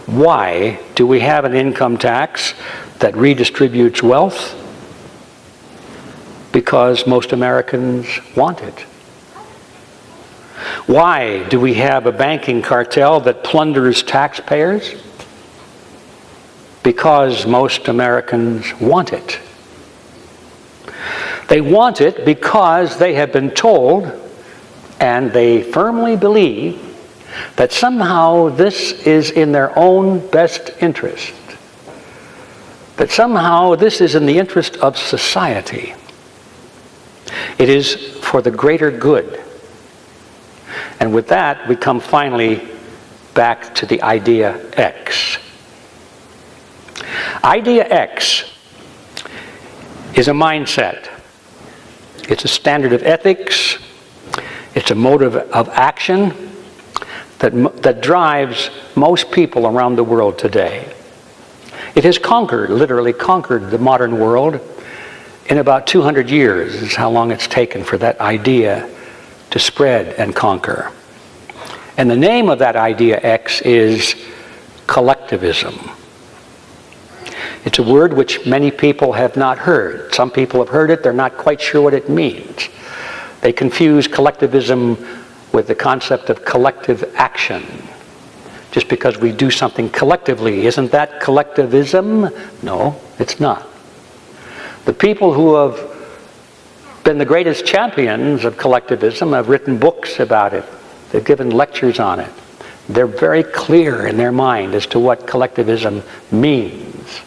Why do we have an income tax that redistributes wealth? Because most Americans want it. Why do we have a banking cartel that plunders taxpayers? Because most Americans want it. They want it because they have been told, and they firmly believe, that somehow this is in their own best interest. That somehow this is in the interest of society. It is for the greater good. And with that, we come finally back to the idea X. Idea X is a mindset. It's a standard of ethics. It's a motive of action that drives most people around the world today. It has literally conquered the modern world in about 200 years, is how long it's taken for that idea to spread and conquer. And the name of that idea X is collectivism. It's a word which many people have not heard. Some people have heard it, they're not quite sure what it means. They confuse collectivism with the concept of collective action. Just because we do something collectively, isn't that collectivism? No, it's not. The people who have been the greatest champions of collectivism have written books about it. They've given lectures on it. They're very clear in their mind as to what collectivism means.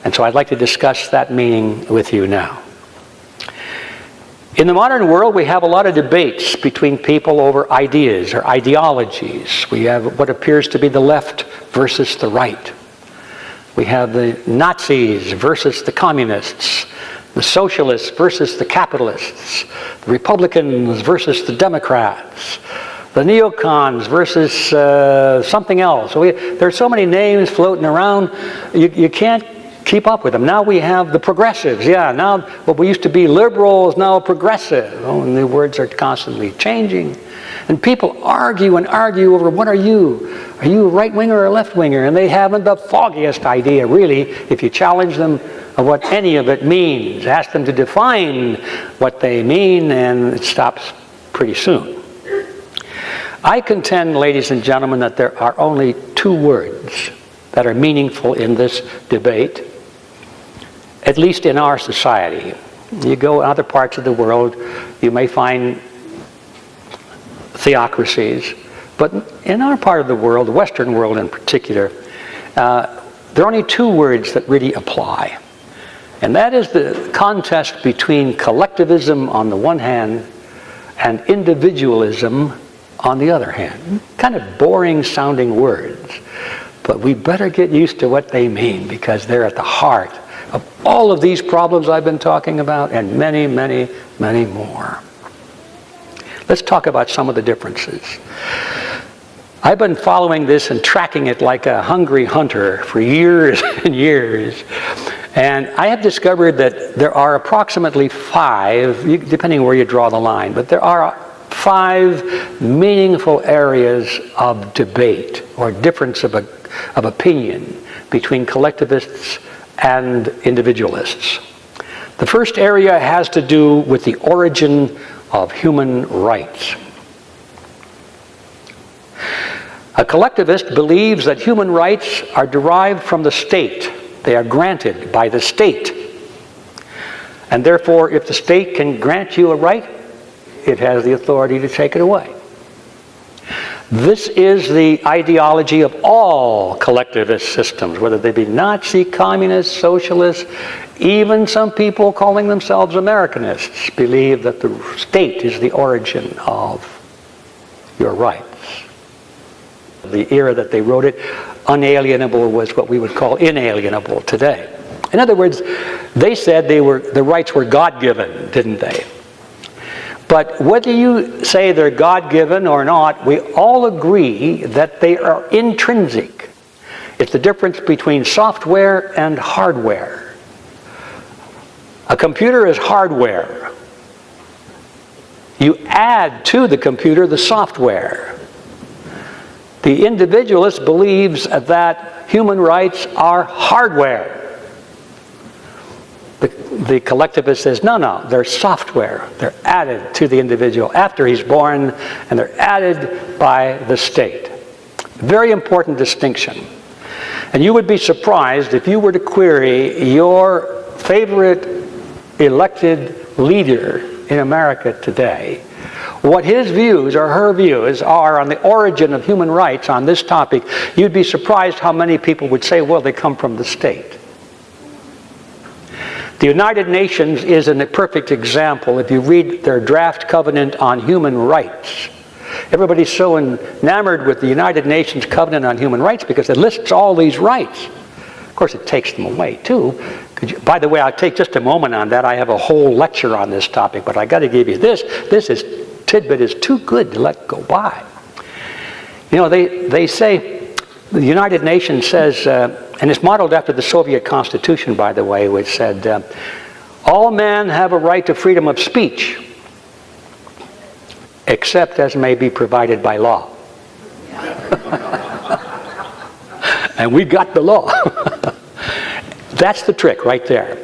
And so I'd like to discuss that meaning with you now. In the modern world, we have a lot of debates between people over ideas or ideologies. We have what appears to be the left versus the right. We have the Nazis versus the communists, the socialists versus the capitalists, the Republicans versus the Democrats, the neocons versus something else. There are so many names floating around, you can't keep up with them. Now we have the progressives. Yeah, now what we used to be liberals, now progressive. Oh, and the words are constantly changing. And people argue and argue over what are you? Are you a right-winger or a left-winger? And they haven't the foggiest idea, really, if you challenge them of what any of it means. Ask them to define what they mean, and it stops pretty soon. I contend, ladies and gentlemen, that there are only two words that are meaningful in this debate, at least in our society. You go in other parts of the world, you may find theocracies, but in our part of the world, the Western world in particular, there are only two words that really apply. And that is the contest between collectivism on the one hand and individualism on the other hand. Kind of boring sounding words, but we better get used to what they mean because they're at the heart of all of these problems I've been talking about and many, many, many more. Let's talk about some of the differences. I've been following this and tracking it like a hungry hunter for years and years. And I have discovered that there are approximately 5, depending where you draw the line, but there are 5 meaningful areas of debate or difference of opinion between collectivists and individualists. The first area has to do with the origin of human rights. A collectivist believes that human rights are derived from the state. They are granted by the state. And therefore, if the state can grant you a right, it has the authority to take it away. This is the ideology of all collectivist systems, whether they be Nazi, communist, socialist, even some people calling themselves Americanists believe that the state is the origin of your rights. The era that they wrote it, unalienable was what we would call inalienable today. In other words, they said the rights were God-given, didn't they? But whether you say they're God-given or not, we all agree that they are intrinsic. It's the difference between software and hardware. A computer is hardware. You add to the computer the software. The individualist believes that human rights are hardware. The collectivist says, no, they're software. They're added to the individual after he's born, and they're added by the state. Very important distinction. And you would be surprised if you were to query your favorite elected leader in America today, what his views or her views are on the origin of human rights on this topic. You'd be surprised how many people would say, well, they come from the state. The United Nations is a perfect example. If you read their draft covenant on human rights, everybody's so enamored with the United Nations covenant on human rights because it lists all these rights. Of course, it takes them away, too. By the way, I'll take just a moment on that. I have a whole lecture on this topic, but I got to give you this. This tidbit is too good to let go by. You know, they say, the United Nations says, and it's modeled after the Soviet Constitution, by the way, which said, all men have a right to freedom of speech, except as may be provided by law. And we got the law. That's the trick right there.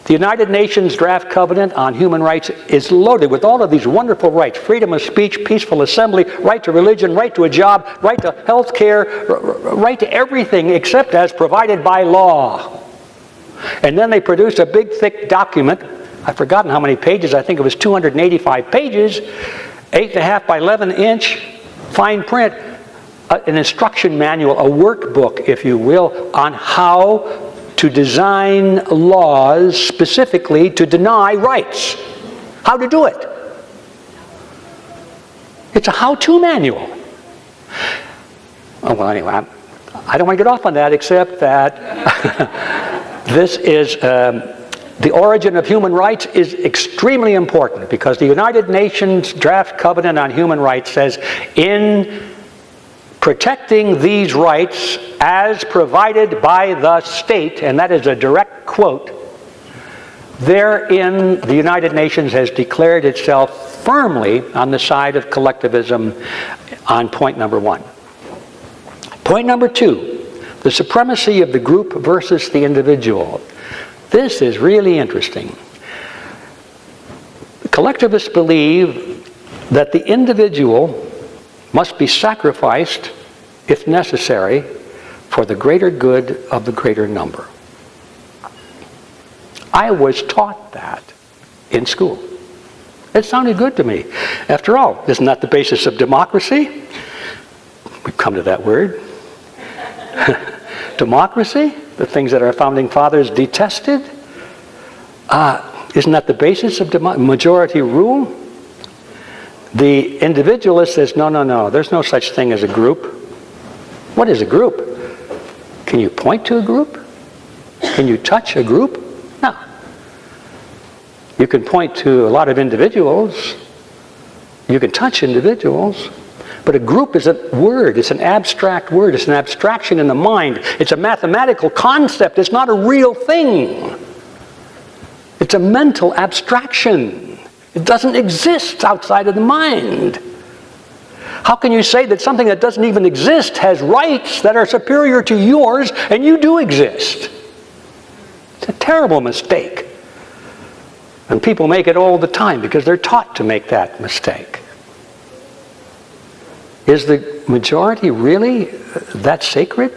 The United Nations draft covenant on human rights is loaded with all of these wonderful rights. Freedom of speech, peaceful assembly, right to religion, right to a job, right to health care, right to everything except as provided by law. And then they produced a big thick document. I've forgotten how many pages. I think it was 285 pages, 8.5 by 11 inch, fine print. an instruction manual, a workbook, if you will, on how to design laws specifically to deny rights. How to do it. It's a how-to manual. Oh, well, anyway, I don't want to get off on that, except that this is the origin of human rights is extremely important, because the United Nations Draft Covenant on Human Rights says, in protecting these rights as provided by the state, and that is a direct quote, therein the United Nations has declared itself firmly on the side of collectivism on point number 1. Point number 2, the supremacy of the group versus the individual. This is really interesting. Collectivists believe that the individual must be sacrificed, if necessary, for the greater good of the greater number. I was taught that in school. It sounded good to me. After all, isn't that the basis of democracy? We've come to that word. Democracy, the things that our founding fathers detested. Isn't that the basis of majority rule? The individualist says, no, there's no such thing as a group. What is a group? Can you point to a group? Can you touch a group? No. You can point to a lot of individuals. You can touch individuals. But a group is a word. It's an abstract word. It's an abstraction in the mind. It's a mathematical concept. It's not a real thing. It's a mental abstraction. It doesn't exist outside of the mind. How can you say that something that doesn't even exist has rights that are superior to yours, and you do exist? It's a terrible mistake. And people make it all the time because they're taught to make that mistake. Is the majority really that sacred?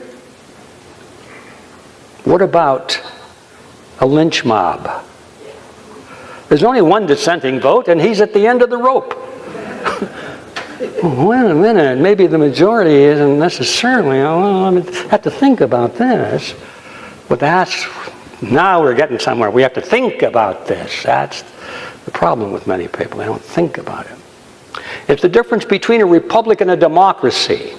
What about a lynch mob? There's only one dissenting vote, and he's at the end of the rope. Wait a minute, maybe the majority isn't necessarily, I have to think about this. But now we're getting somewhere. We have to think about this. That's the problem with many people. They don't think about it. It's the difference between a republic and a democracy.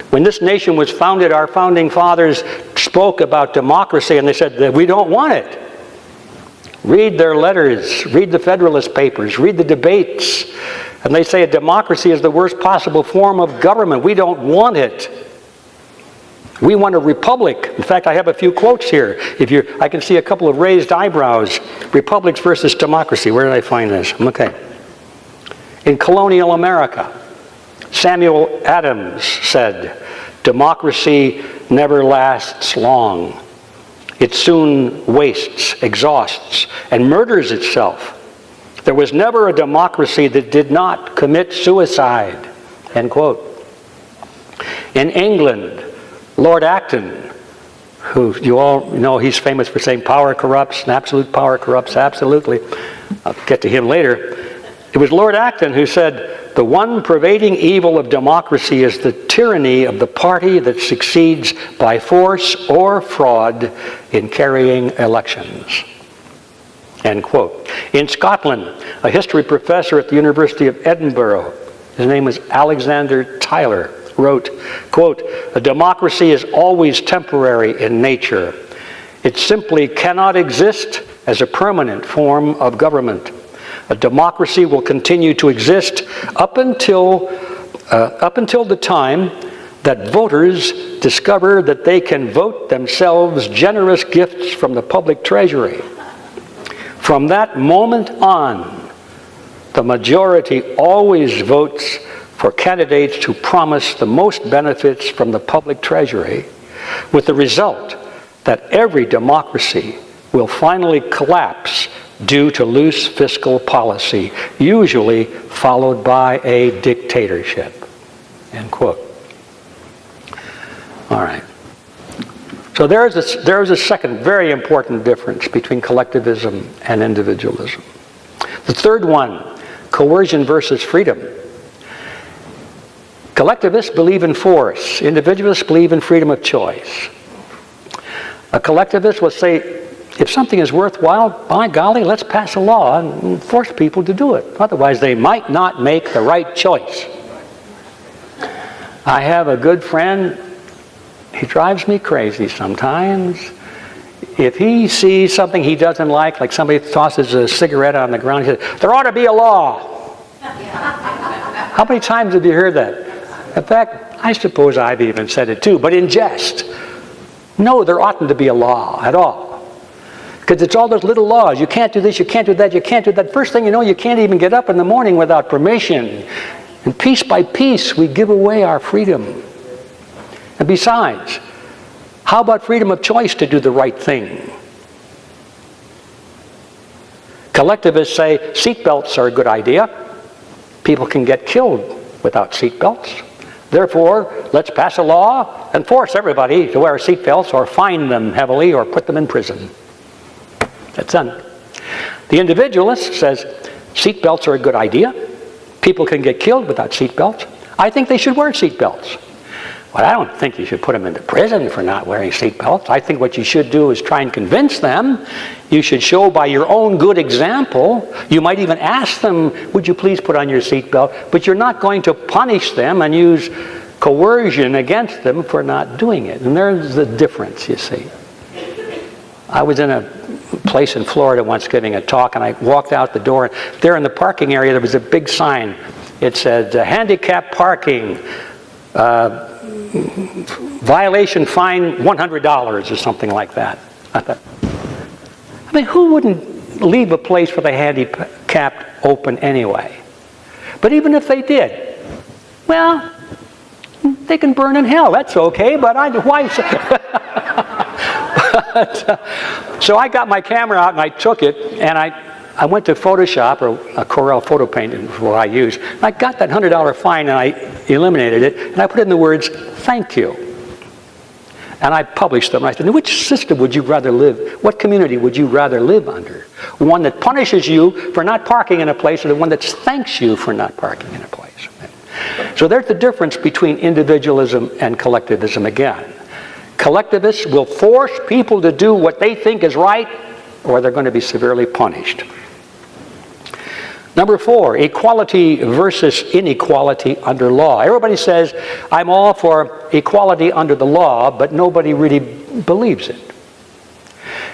When this nation was founded, our founding fathers spoke about democracy, and they said that we don't want it. Read their letters, read the Federalist Papers, read the debates, and they say a democracy is the worst possible form of government. We don't want it. We want a republic. In fact, I have a few quotes here. I can see a couple of raised eyebrows. Republics versus democracy. Where did I find this? Okay. In colonial America, Samuel Adams said, democracy never lasts long. It soon wastes, exhausts, and murders itself. There was never a democracy that did not commit suicide. End quote. In England, Lord Acton, who you all know, he's famous for saying power corrupts and absolute power corrupts absolutely. I'll get to him later. It was Lord Acton who said, the one pervading evil of democracy is the tyranny of the party that succeeds by force or fraud in carrying elections. End quote. In Scotland, a history professor at the University of Edinburgh, his name was Alexander Tyler, wrote, quote, a democracy is always temporary in nature. It simply cannot exist as a permanent form of government. A democracy will continue to exist up until the time that voters discover that they can vote themselves generous gifts from the public treasury. From that moment on, the majority always votes for candidates who promise the most benefits from the public treasury, with the result that every democracy will finally collapse due to loose fiscal policy, usually followed by a dictatorship. End quote. All right. So there is a second very important difference between collectivism and individualism. The third one, coercion versus freedom. Collectivists believe in force. Individualists believe in freedom of choice. A collectivist will say, if something is worthwhile, by golly, let's pass a law and force people to do it. Otherwise, they might not make the right choice. I have a good friend. He drives me crazy sometimes. If he sees something he doesn't like somebody tosses a cigarette on the ground, he says, there ought to be a law. How many times have you heard that? In fact, I suppose I've even said it too, but in jest. No, there oughtn't to be a law at all. Because it's all those little laws. You can't do this, you can't do that, you can't do that. First thing you know, you can't even get up in the morning without permission. And piece by piece, we give away our freedom. And besides, how about freedom of choice to do the right thing? Collectivists say seatbelts are a good idea. People can get killed without seatbelts. Therefore, let's pass a law and force everybody to wear seatbelts or fine them heavily or put them in prison. That's done. The individualist says seatbelts are a good idea. People can get killed without seatbelts. I think they should wear seatbelts. But I don't think you should put them into prison for not wearing seatbelts. I think what you should do is try and convince them. You should show by your own good example. You might even ask them, would you please put on your seatbelt? But you're not going to punish them and use coercion against them for not doing it. And there's the difference, you see. I was in a place in Florida once giving a talk, and I walked out the door. There in the parking area, there was a big sign. It said, handicap parking, violation fine $100 or something like that. I mean, who wouldn't leave a place for the handicapped open anyway? But even if they did, well, they can burn in hell. That's okay, but why? So I got my camera out and I took it, and I went to Photoshop, or a Corel photo paint is what I use. And I got that $100 fine and I eliminated it, and I put in the words, thank you. And I published them. I said, which system would you rather live? What community would you rather live under? One that punishes you for not parking in a place, or the one that thanks you for not parking in a place? So there's the difference between individualism and collectivism again. Collectivists will force people to do what they think is right, or they're going to be severely punished. Number 4, equality versus inequality under law. Everybody says, I'm all for equality under the law, but nobody really believes it.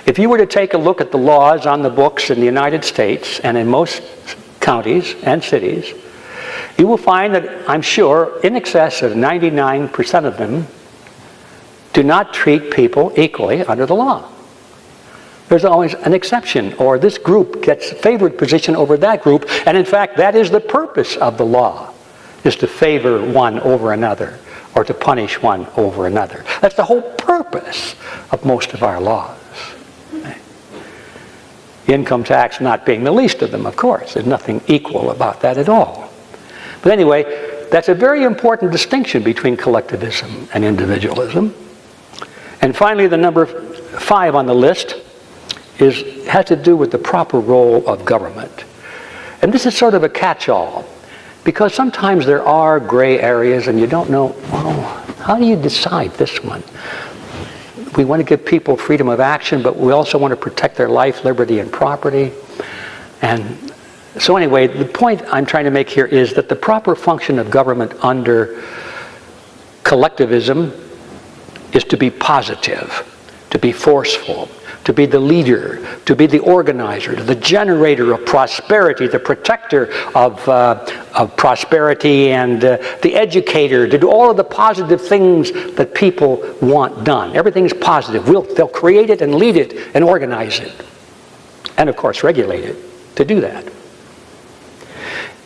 If you were to take a look at the laws on the books in the United States and in most counties and cities, you will find that, I'm sure, in excess of 99% of them do not treat people equally under the law. There's always an exception, or this group gets favored position over that group, and in fact, that is the purpose of the law, is to favor one over another, or to punish one over another. That's the whole purpose of most of our laws. Income tax not being the least of them, of course. There's nothing equal about that at all. But anyway, that's a very important distinction between collectivism and individualism. And finally, the number 5 on the list has to do with the proper role of government. And this is sort of a catch-all, because sometimes there are gray areas and you don't know, well, how do you decide this one? We want to give people freedom of action, but we also want to protect their life, liberty, and property. And so anyway, the point I'm trying to make here is that the proper function of government under collectivism is to be positive, to be forceful, to be the leader, to be the organizer, the generator of prosperity, the protector of prosperity, and the educator, to do all of the positive things that people want done. Everything's positive. They'll create it and lead it and organize it. And of course regulate it to do that.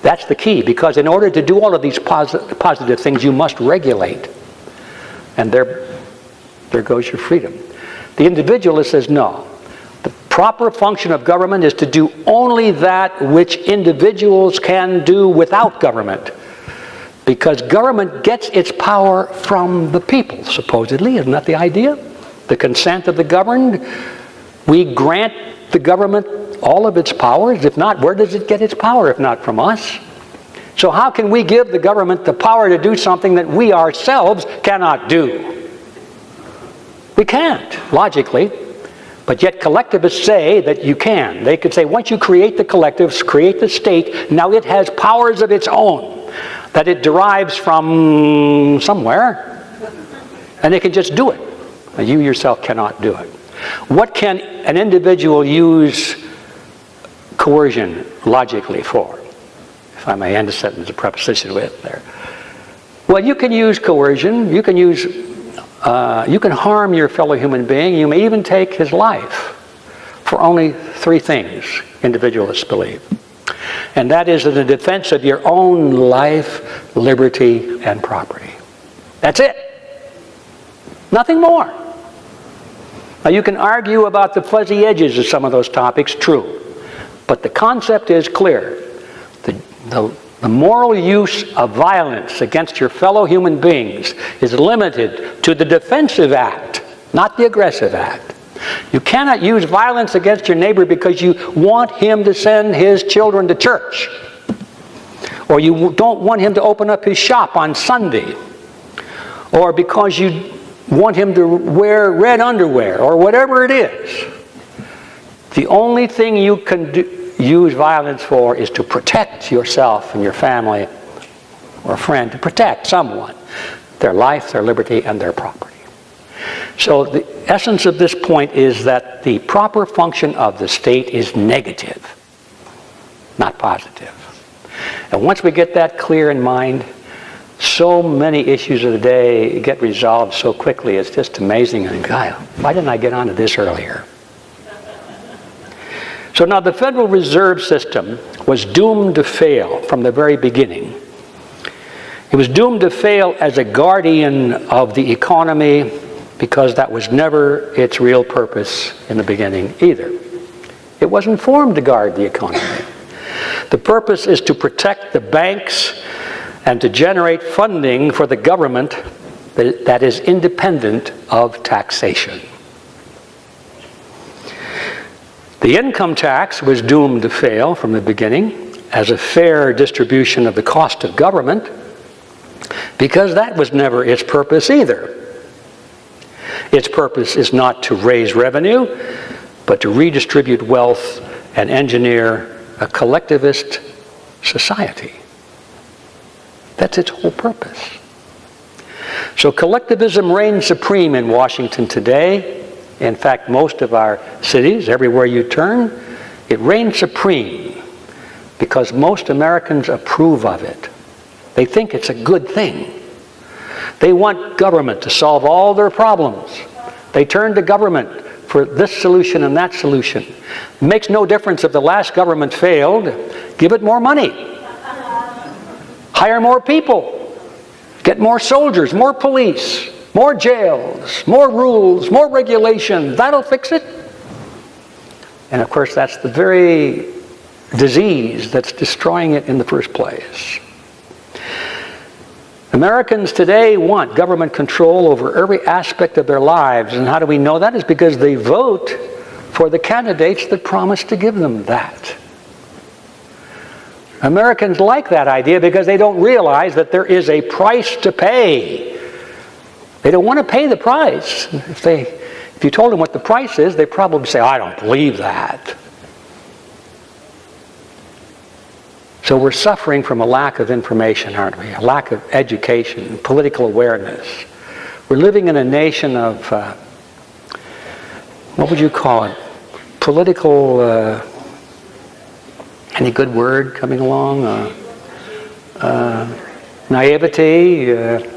That's the key, because in order to do all of these positive things, you must regulate. And there goes your freedom. The individualist says, no. The proper function of government is to do only that which individuals can do without government. Because government gets its power from the people, supposedly. Isn't that the idea? The consent of the governed. We grant the government all of its powers. If not, where does it get its power if not from us? So how can we give the government the power to do something that we ourselves cannot do? We can't, logically. But yet collectivists say that you can. They could say, once you create the collectives, create the state, now it has powers of its own that it derives from somewhere, and it can just do it. Now, you yourself cannot do it. What can an individual use coercion logically for? If I may end a sentence, a preposition with there. Well, you can use coercion. You can harm your fellow human being. You may even take his life for only three things, individualists believe. And that is in the defense of your own life, liberty, and property. That's it. Nothing more. Now, you can argue about the fuzzy edges of some of those topics, true. But the concept is clear. The moral use of violence against your fellow human beings is limited to the defensive act, not the aggressive act. You cannot use violence against your neighbor because you want him to send his children to church, or you don't want him to open up his shop on Sunday, or because you want him to wear red underwear, or whatever it is. The only thing you can use violence for is to protect yourself and your family or a friend, to protect someone, their life, their liberty, and their property. So the essence of this point is that the proper function of the state is negative, not positive. And once we get that clear in mind, so many issues of the day get resolved so quickly. It's just amazing. And God, why didn't I get onto this earlier? So now the Federal Reserve System was doomed to fail from the very beginning. It was doomed to fail as a guardian of the economy because that was never its real purpose in the beginning either. It wasn't formed to guard the economy. The purpose is to protect the banks and to generate funding for the government that is independent of taxation. The income tax was doomed to fail from the beginning as a fair distribution of the cost of government because that was never its purpose either. Its purpose is not to raise revenue, but to redistribute wealth and engineer a collectivist society. That's its whole purpose. So collectivism reigns supreme in Washington today. In fact, most of our cities, everywhere you turn, it reigns supreme because most Americans approve of it. They think it's a good thing. They want government to solve all their problems. They turn to government for this solution and that solution. It makes no difference if the last government failed. Give it more money. Hire more people. Get more soldiers, more police. More jails, more rules, more regulation. That'll fix it. And of course, that's the very disease that's destroying it in the first place. Americans today want government control over every aspect of their lives. And how do we know that? Is because they vote for the candidates that promise to give them that. Americans like that idea because they don't realize that there is a price to pay. They don't want to pay the price. If you told them what the price is, they'd probably say, I don't believe that. So we're suffering from a lack of information, aren't we? A lack of education, political awareness. We're living in a nation of, what would you call it? Political, any good word coming along? Naivety.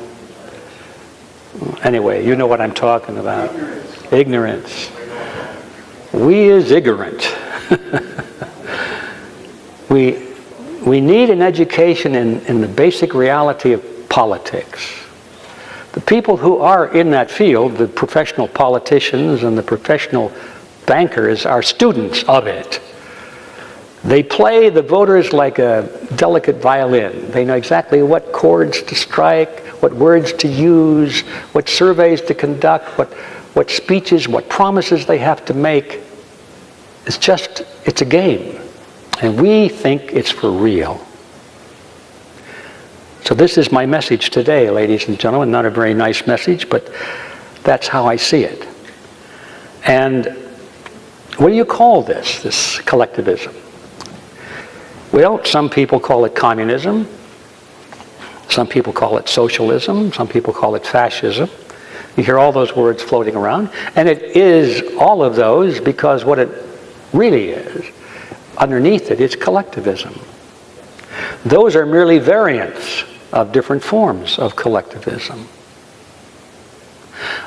Anyway, you know what I'm talking about. Ignorance. We is ignorant. We need an education in the basic reality of politics. The people who are in that field, the professional politicians and the professional bankers, are students of it. They play the voters like a delicate violin. They know exactly what chords to strike, what words to use, what surveys to conduct, what speeches, what promises they have to make. It's a game. And we think it's for real. So this is my message today, ladies and gentlemen. Not a very nice message, but that's how I see it. And what do you call this collectivism? Well, some people call it communism. Some people call it socialism. Some people call it fascism. You hear all those words floating around. And it is all of those because what it really is, underneath it, is collectivism. Those are merely variants of different forms of collectivism.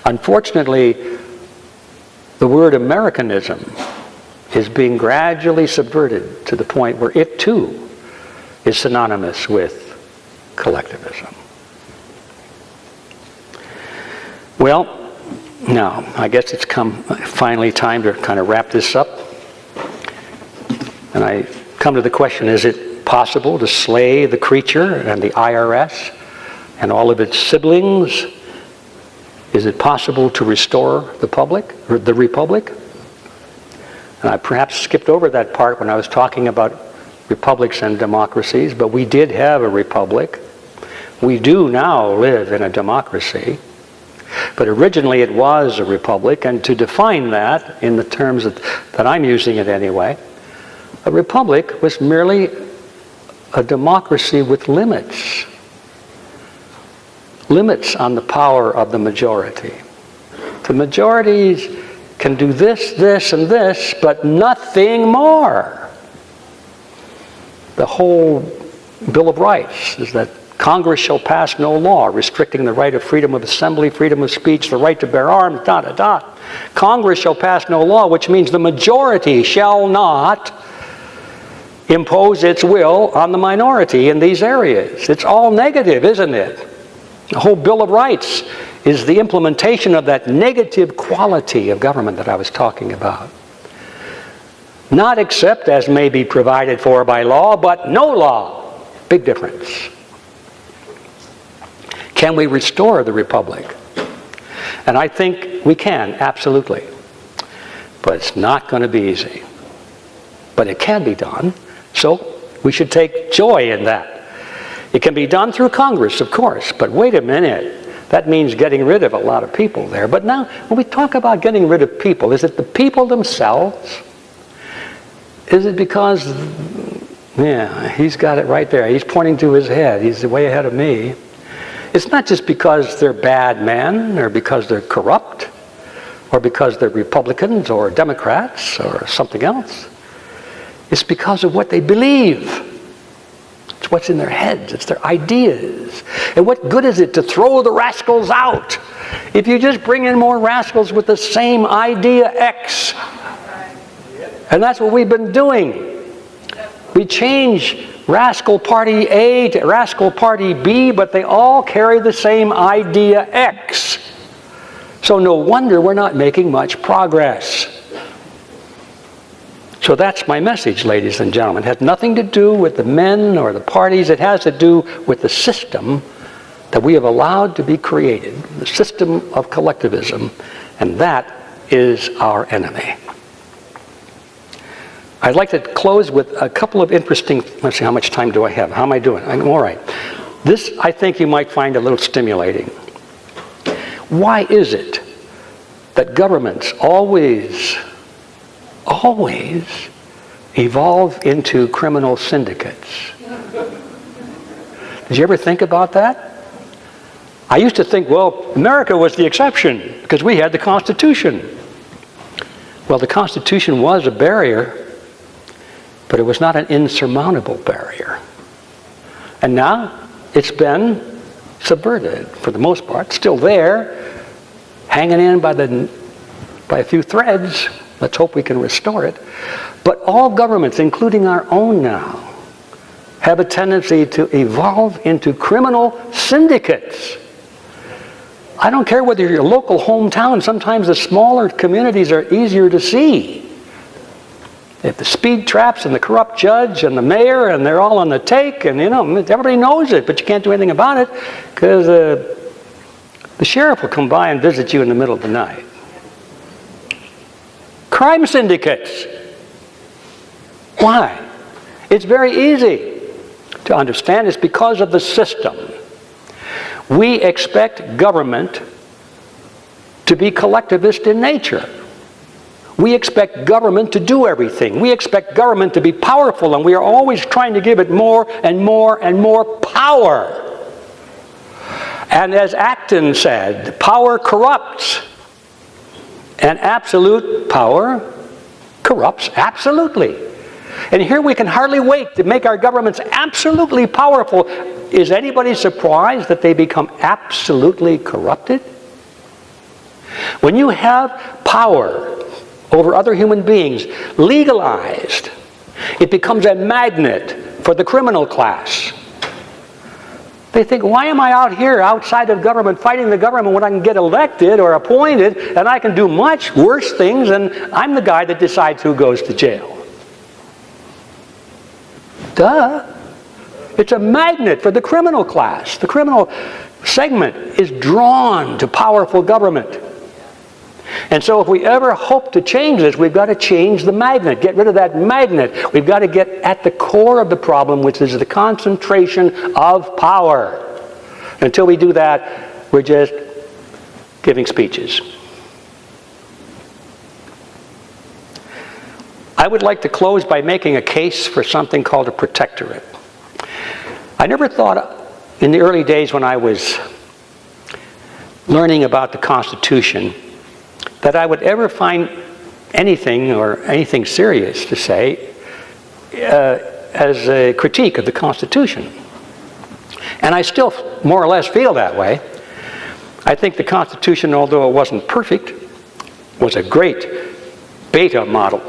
Unfortunately, the word Americanism is being gradually subverted to the point where it too is synonymous with collectivism. Well, now, I guess it's come finally time to kind of wrap this up. And I come to the question, is it possible to slay the creature and the IRS and all of its siblings? Is it possible to restore the republic? And I perhaps skipped over that part when I was talking about republics and democracies, but we did have a republic. We do now live in a democracy. But originally it was a republic, and to define that in the terms that I'm using it anyway, a republic was merely a democracy with limits. Limits on the power of the majority. The majorities can do this, this, and this, but nothing more. The whole Bill of Rights is that Congress shall pass no law restricting the right of freedom of assembly, freedom of speech, the right to bear arms, ... Congress shall pass no law, which means the majority shall not impose its will on the minority in these areas. It's all negative, isn't it? The whole Bill of Rights is the implementation of that negative quality of government that I was talking about. Not except as may be provided for by law, but no law. Big difference. Can we restore the republic? And I think we can, absolutely. But it's not going to be easy. But it can be done, so we should take joy in that. It can be done through Congress, of course, but wait a minute. That means getting rid of a lot of people there. But now, when we talk about getting rid of people, is it the people themselves? Is it because, yeah, he's got it right there. He's pointing to his head. He's way ahead of me. It's not just because they're bad men, or because they're corrupt, or because they're Republicans or Democrats or something else. It's because of what they believe. It's what's in their heads. It's their ideas. And what good is it to throw the rascals out if you just bring in more rascals with the same idea X? And that's what we've been doing. We change Rascal Party A to Rascal Party B, but they all carry the same idea X. So no wonder we're not making much progress. So that's my message, ladies and gentlemen. It has nothing to do with the men or the parties. It has to do with the system that we have allowed to be created, the system of collectivism, and that is our enemy. I'd like to close with a couple of interesting, let's see, how much time do I have? How am I doing? I'm all right. This, I think you might find a little stimulating. Why is it that governments always evolve into criminal syndicates? Did you ever think about that? I used to think, well, America was the exception because we had the Constitution. Well, the Constitution was a barrier, but it was not an insurmountable barrier. And now it's been subverted for the most part. Still there, hanging in by a few threads. Let's hope we can restore it. But all governments, including our own now, have a tendency to evolve into criminal syndicates. I don't care whether you're your local hometown. Sometimes the smaller communities are easier to see. If the speed traps and the corrupt judge and the mayor and they're all on the take, and everybody knows it, but you can't do anything about it because the sheriff will come by and visit you in the middle of the night. Crime syndicates. Why? It's very easy. to understand is because of the system. We expect government to be collectivist in nature. We expect government to do everything. We expect government to be powerful, and we are always trying to give it more and more and more power. And as Acton said, power corrupts, and absolute power corrupts absolutely. And here we can hardly wait to make our governments absolutely powerful. Is anybody surprised that they become absolutely corrupted? When you have power over other human beings legalized, it becomes a magnet for the criminal class. They think, why am I out here outside of government fighting the government when I can get elected or appointed and I can do much worse things, and I'm the guy that decides who goes to jail? Duh. It's a magnet for the criminal class. The criminal segment is drawn to powerful government. And so if we ever hope to change this, we've got to change the magnet, get rid of that magnet. We've got to get at the core of the problem, which is the concentration of power. Until we do that, we're just giving speeches. I would like to close by making a case for something called a protectorate. I never thought in the early days when I was learning about the Constitution that I would ever find anything or anything serious to say as a critique of the Constitution. And I still more or less feel that way. I think the Constitution, although it wasn't perfect, was a great beta model.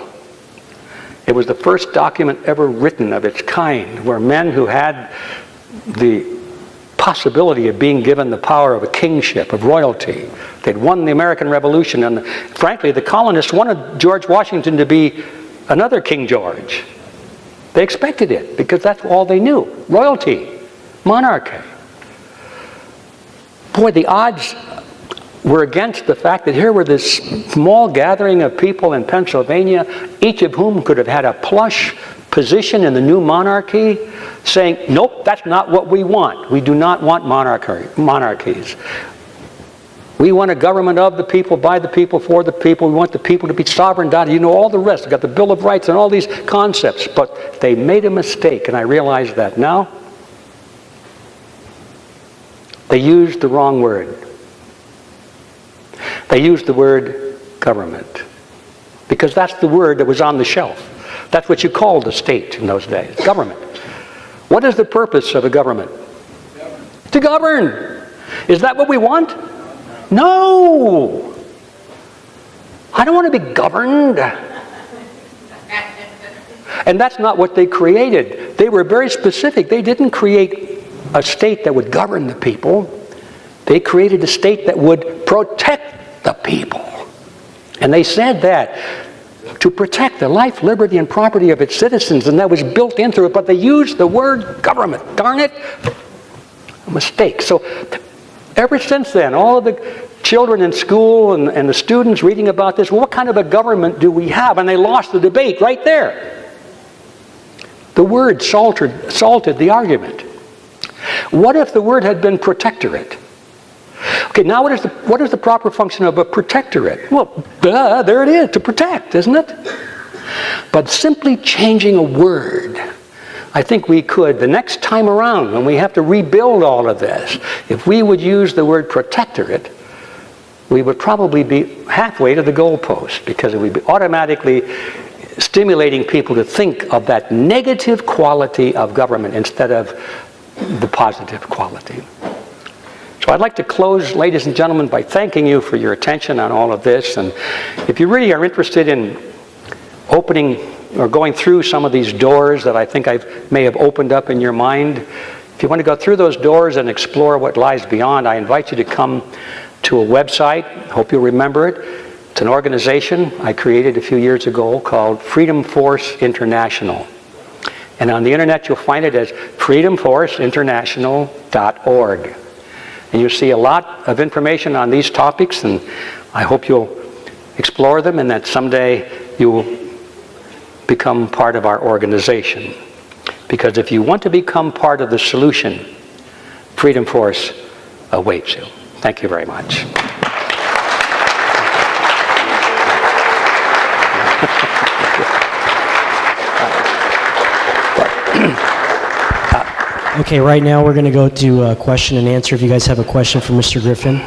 It was the first document ever written of its kind, where men who had the possibility of being given the power of a kingship, of royalty. They'd won the American Revolution, and frankly, the colonists wanted George Washington to be another King George. They expected it, because that's all they knew. Royalty, monarchy. Boy, the odds were against the fact that here were this small gathering of people in Pennsylvania, each of whom could have had a plush position in the new monarchy, saying, nope, that's not what we want. We do not want monarchies. We want a government of the people, by the people, for the people. We want the people to be sovereign. You know all the rest. We've got the Bill of Rights and all these concepts. But they made a mistake, and I realize that now. They used the wrong word. They used the word government, because that's the word that was on the shelf. That's what you called the state in those days, government. What is the purpose of a government? To govern. Is that what we want? No. I don't want to be governed. And that's not what they created. They were very specific. They didn't create a state that would govern the people. They created a state that would protect the people. And they said that to protect the life, liberty, and property of its citizens, and that was built into it, but they used the word government. Darn it, a mistake. So ever since then, all of the children in school and the students reading about this, well, what kind of a government do we have? And they lost the debate right there. The word salted the argument. What if the word had been protectorate? Okay, now what is the proper function of a protectorate? Well, duh, there it is, to protect, isn't it? But simply changing a word, I think we could, the next time around when we have to rebuild all of this, if we would use the word protectorate, we would probably be halfway to the goalpost, because it would be automatically stimulating people to think of that negative quality of government instead of the positive quality. So I'd like to close, ladies and gentlemen, by thanking you for your attention on all of this. And if you really are interested in opening or going through some of these doors that I think I may have opened up in your mind, if you want to go through those doors and explore what lies beyond, I invite you to come to a website. I hope you'll remember it. It's an organization I created a few years ago called Freedom Force International. And on the internet you'll find it as freedomforceinternational.org. And you'll see a lot of information on these topics, and I hope you'll explore them and that someday you will become part of our organization. Because if you want to become part of the solution, Freedom Force awaits you. Thank you very much. Okay, right now we're going to go to question and answer. If you guys have a question for Mr. Griffin,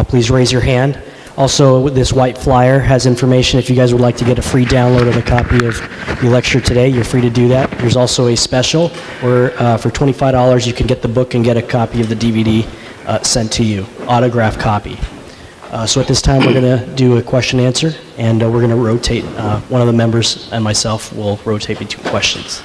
please raise your hand. Also, this white flyer has information. If you guys would like to get a free download of a copy of the lecture today, you're free to do that. There's also a special where for $25 you can get the book and get a copy of the DVD sent to you, autographed copy. So at this time we're going to do a question and answer, and we're going to rotate. One of the members and myself will rotate between questions.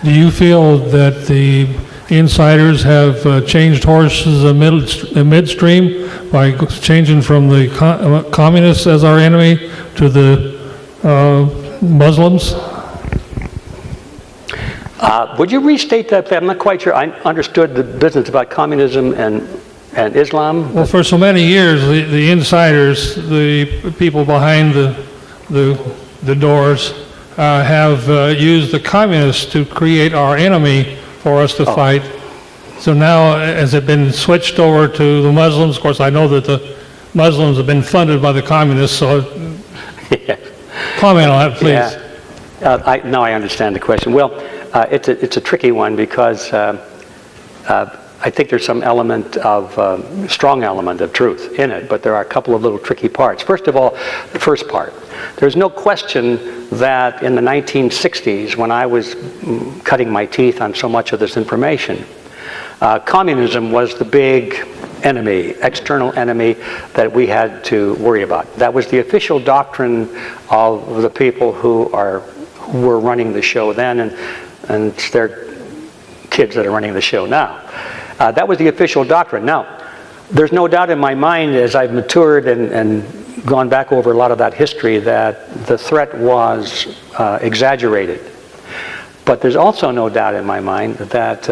Do you feel that the insiders have changed horses midstream by changing from the communists as our enemy to the Muslims? Would you restate that? I'm not quite sure I understood the business about communism and Islam. Well, for so many years, the insiders, the people behind the doors, have used the communists to create our enemy for us to fight. So now, has it been switched over to the Muslims? Of course, I know that the Muslims have been funded by the communists, so comment on that, please. Yeah. Now I understand the question. Well, it's a tricky one because I think there's some element of, strong element of truth in it, but there are a couple of little tricky parts. First of all, the first part. There's no question that in the 1960s, when I was cutting my teeth on so much of this information, communism was the big enemy, external enemy that we had to worry about. That was the official doctrine of the people who were running the show then, and it's their kids that are running the show now. That was the official doctrine. Now, there's no doubt in my mind as I've matured and gone back over a lot of that history that the threat was exaggerated. But there's also no doubt in my mind that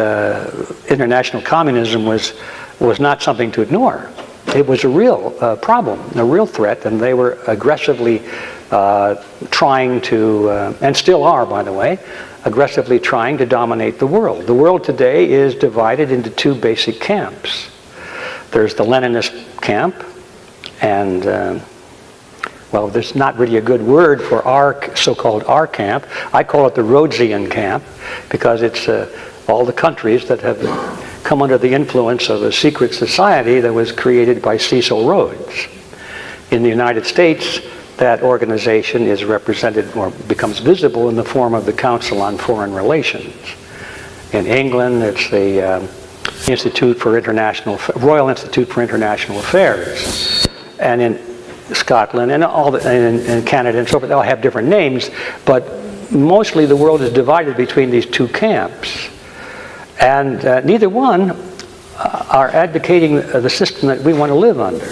international communism was not something to ignore. It was a real problem, a real threat, and they were aggressively trying to, and still are, by the way, aggressively trying to dominate the world. The world today is divided into two basic camps. There's the Leninist camp, and well, there's not really a good word for our so-called our camp. I call it the Rhodesian camp because it's all the countries that have come under the influence of a secret society that was created by Cecil Rhodes. In the United States, that organization is represented or becomes visible in the form of the Council on Foreign Relations. In England, it's the Royal Institute for International Affairs. And in Scotland and in Canada and so forth, they all have different names, but mostly the world is divided between these two camps. And neither one are advocating the system that we want to live under.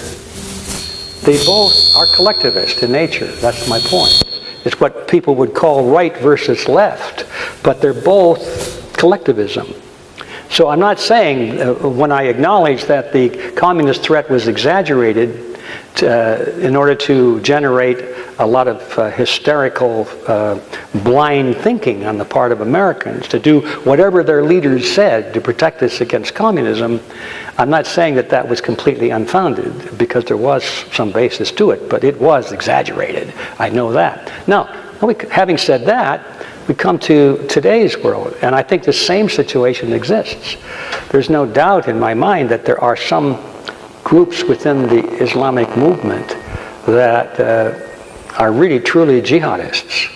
They both are collectivist in nature. That's my point. It's what people would call right versus left, but they're both collectivism. So I'm not saying, when I acknowledge that the communist threat was exaggerated in order to generate a lot of hysterical, blind thinking on the part of Americans to do whatever their leaders said to protect us against communism, I'm not saying that that was completely unfounded, because there was some basis to it, but it was exaggerated. I know that. Now, having said that, we come to today's world, and I think the same situation exists. There's no doubt in my mind that there are some groups within the Islamic movement that are really truly jihadists,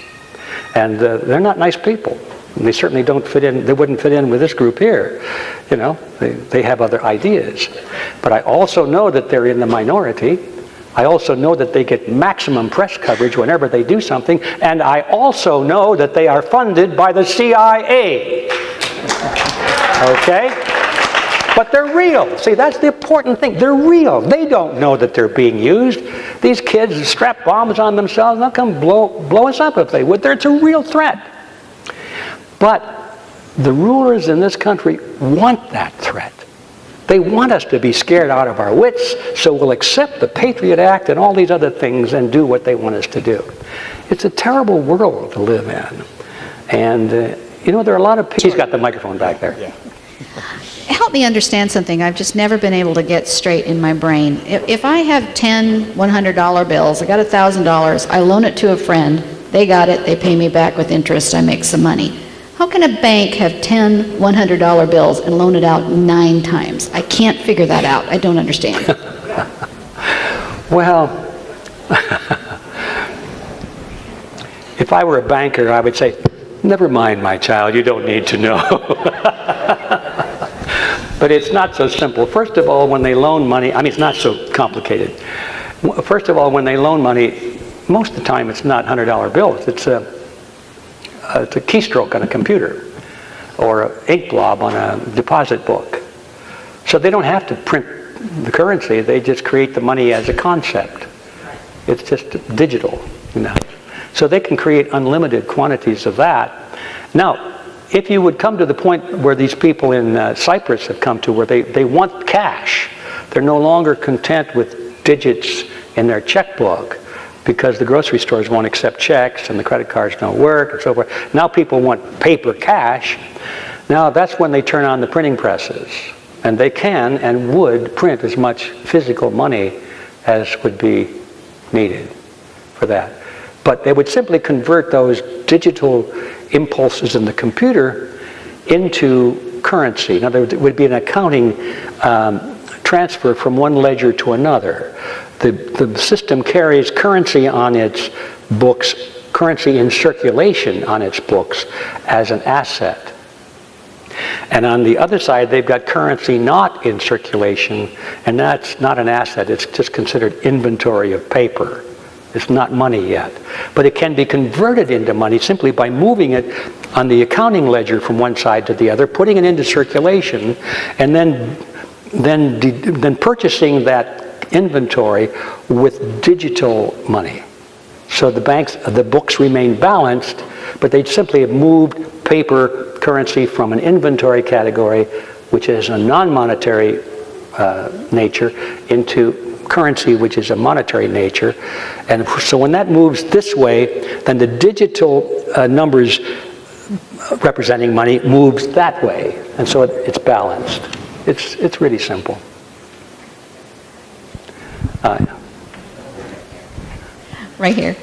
and they're not nice people. They certainly don't fit in. They wouldn't fit in with this group here. You know, they have other ideas. But I also know that they're in the minority. I also know that they get maximum press coverage whenever they do something, and I also know that they are funded by the CIA. Okay? But they're real. See, that's the important thing. They're real. They don't know that they're being used. These kids strap bombs on themselves. They'll come blow us up if they would. It's a real threat. But the rulers in this country want that threat. They want us to be scared out of our wits, so we'll accept the Patriot Act and all these other things and do what they want us to do. It's a terrible world to live in. And, you know, there are a lot of people... He's got the microphone back there. Yeah. Help me understand something I've just never been able to get straight in my brain. If I have 10 $100 bills, I got $1,000, I loan it to a friend, they got it, they pay me back with interest, I make some money. How can a bank have 10 $100 bills and loan it out 9 times? I can't figure that out. I don't understand. Well, if I were a banker, I would say, never mind, my child, you don't need to know. But it's not so simple. First of all, when they loan money, I mean, it's not so complicated. First of all, when they loan money, most of the time it's not $100 bills. It's a keystroke on a computer or an ink blob on a deposit book. So they don't have to print the currency. They just create the money as a concept. It's just digital, you know. So they can create unlimited quantities of that. Now, if you would come to the point where these people in Cyprus have come to, where they want cash, they're no longer content with digits in their checkbook because the grocery stores won't accept checks and the credit cards don't work and so forth. Now people want paper cash. Now that's when they turn on the printing presses. And they can and would print as much physical money as would be needed for that. But they would simply convert those digital impulses in the computer into currency. In other words, it would be an accounting transfer from one ledger to another. The system carries currency on its books, currency in circulation on its books as an asset. And on the other side, they've got currency not in circulation, and that's not an asset. It's just considered inventory of paper. It's not money yet. But it can be converted into money simply by moving it on the accounting ledger from one side to the other, putting it into circulation, and then purchasing that inventory with digital money. So the books remain balanced, but they simply have moved paper currency from an inventory category, which is a non-monetary nature, into currency, which is a monetary nature. And so when that moves this way, then the digital numbers representing money moves that way. And so it's balanced. It's really simple. Right here.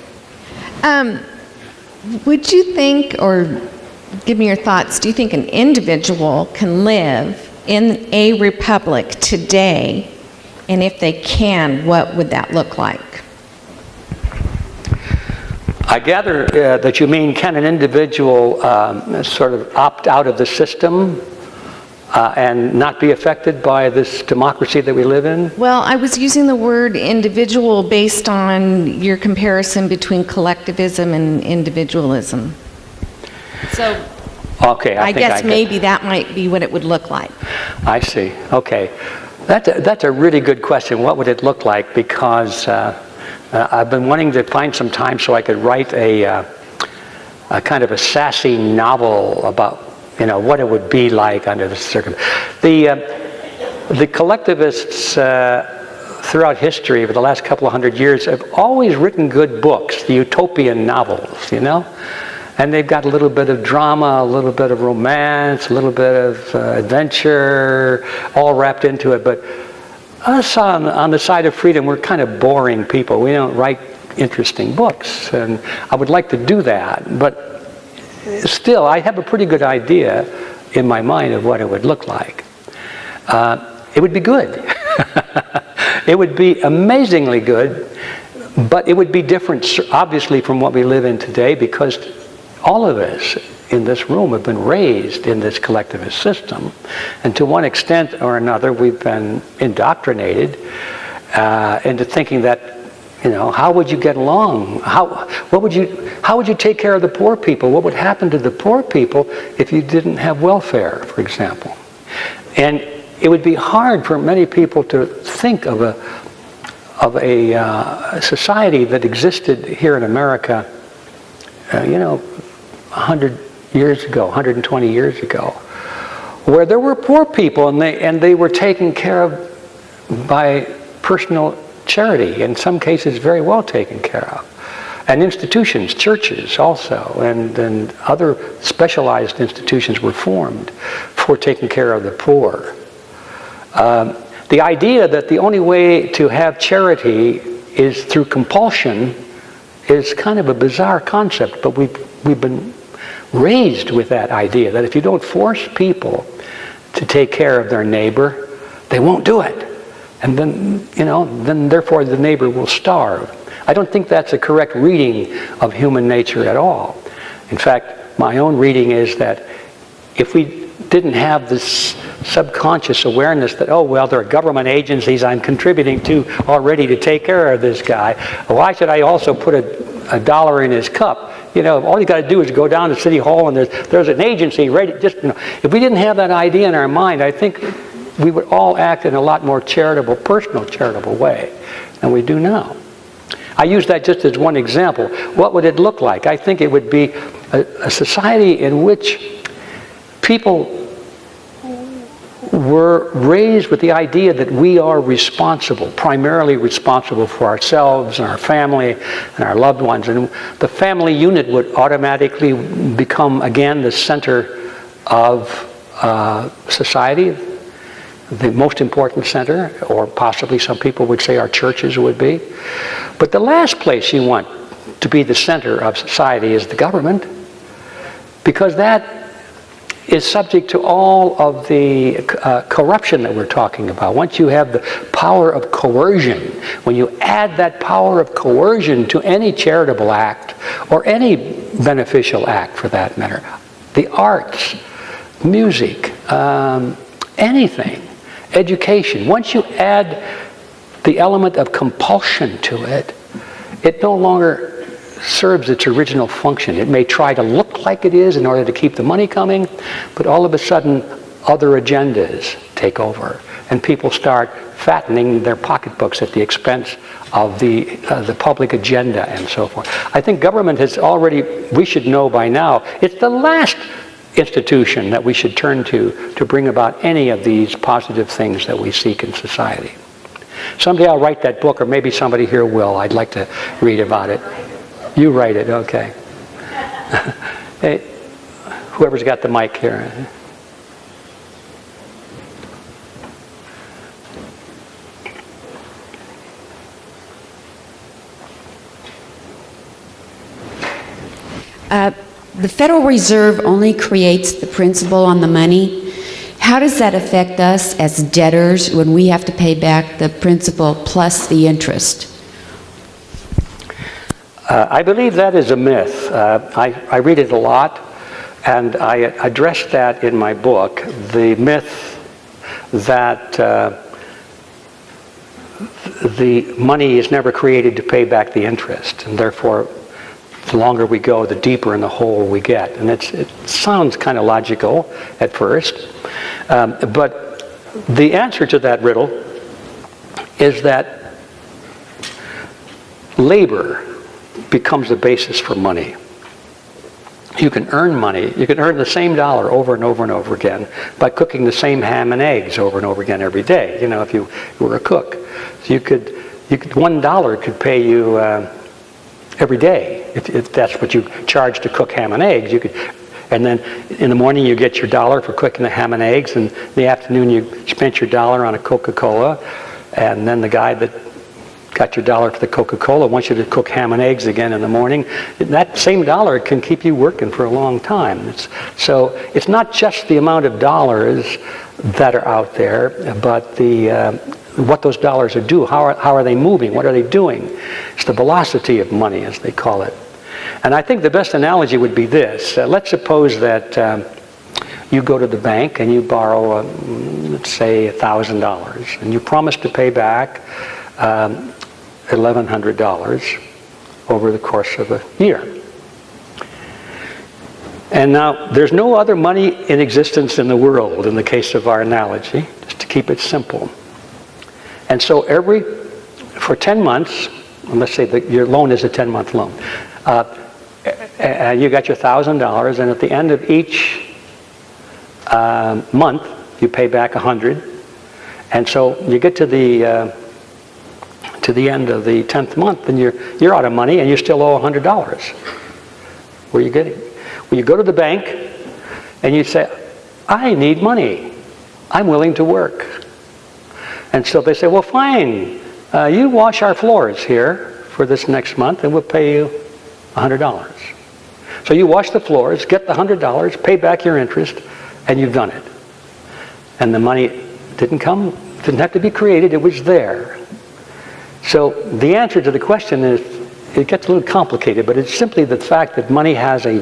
Would you think, or give me your thoughts, do you think an individual can live in a republic today? And if they can, what would that look like? I gather that you mean, can an individual sort of opt out of the system and not be affected by this democracy that we live in? Well, I was using the word individual based on your comparison between collectivism and individualism. So okay, I guess maybe that might be what it would look like. I see. Okay. That's a really good question. What would it look like? Because I've been wanting to find some time so I could write a kind of a sassy novel about, you know, what it would be like under the circumstances. The collectivists throughout history over the last couple of hundred years have always written good books, the utopian novels, you know? And they've got a little bit of drama, a little bit of romance, a little bit of adventure, all wrapped into it. But us on the side of freedom, we're kind of boring people. We don't write interesting books. And I would like to do that. But still, I have a pretty good idea in my mind of what it would look like. It would be good. It would be amazingly good. But it would be different, obviously, from what we live in today, because all of us in this room have been raised in this collectivist system, and to one extent or another we've been indoctrinated into thinking that, you know, how would you get along? How would you take care of the poor people? What would happen to the poor people if you didn't have welfare, for example? And it would be hard for many people to think of a society that existed here in America, you know, 100 years ago, 120 years ago, where there were poor people and they were taken care of by personal charity, in some cases very well taken care of. And institutions, churches also, and other specialized institutions were formed for taking care of the poor. The idea that the only way to have charity is through compulsion is kind of a bizarre concept, but we've been raised with that idea that if you don't force people to take care of their neighbor, they won't do it. And then therefore the neighbor will starve. I don't think that's a correct reading of human nature at all. In fact, my own reading is that if we didn't have this subconscious awareness that, oh, well, there are government agencies I'm contributing to already to take care of this guy, why should I also put a dollar in his cup? All you got to do is go down to City Hall and there's an agency ready. If we didn't have that idea in our mind, I think we would all act in a lot more charitable, personal charitable way than we do now. I use that just as one example. What would it look like? I think it would be a society in which people were raised with the idea that we are responsible, primarily responsible for ourselves and our family and our loved ones. And the family unit would automatically become, again, the center of society, the most important center, or possibly some people would say our churches would be. But the last place you want to be the center of society is the government, because that is subject to all of the corruption that we're talking about. Once you have the power of coercion, when you add that power of coercion to any charitable act, or any beneficial act for that matter, the arts, music, anything, education, once you add the element of compulsion to it, it no longer serves its original function. It may try to look like it is in order to keep the money coming, but all of a sudden other agendas take over and people start fattening their pocketbooks at the expense of the public agenda and so forth. I think government has already, we should know by now, it's the last institution that we should turn to bring about any of these positive things that we seek in society. Someday I'll write that book, or maybe somebody here will. I'd like to read about it. You write it, okay. Hey, whoever's got the mic here. The Federal Reserve only creates the principal on the money. How does that affect us as debtors when we have to pay back the principal plus the interest? I believe that is a myth. I read it a lot, and I addressed that in my book, the myth that the money is never created to pay back the interest, and therefore the longer we go, the deeper in the hole we get. And it sounds kind of logical at first, but the answer to that riddle is that labor becomes the basis for money. You can earn money. You can earn the same dollar over and over and over again by cooking the same ham and eggs over and over again every day. If you were a cook, so you could $1 could pay you every day if that's what you charge to cook ham and eggs. You could, and then in the morning you get your $1 for cooking the ham and eggs, and in the afternoon you spent your $1 on a Coca-Cola, and then the guy that got your $1 for the Coca-Cola wants you to cook ham and eggs again in the morning. That same $1 can keep you working for a long time. So it's not just the amount of dollars that are out there, but what those dollars are doing. How are they moving? What are they doing? It's the velocity of money, as they call it. And I think the best analogy would be this. Let's suppose that you go to the bank and you borrow, let's say, $1,000, and you promise to pay back $1,100 over the course of a year. And now, there's no other money in existence in the world, in the case of our analogy, just to keep it simple. And so for 10 months, let's say that your loan is a 10-month loan, you got your $1,000, and at the end of each month, you pay back 100, and so you get to the end of the 10th month, and you're out of money, and you still owe $100. Where are you getting? Well, you go to the bank, and you say, I need money. I'm willing to work. And so they say, well, fine. You wash our floors here for this next month, and we'll pay you $100. So you wash the floors, get the $100, pay back your interest, and you've done it. And the money didn't have to be created, it was there. So the answer to the question is, it gets a little complicated, but it's simply the fact that money has a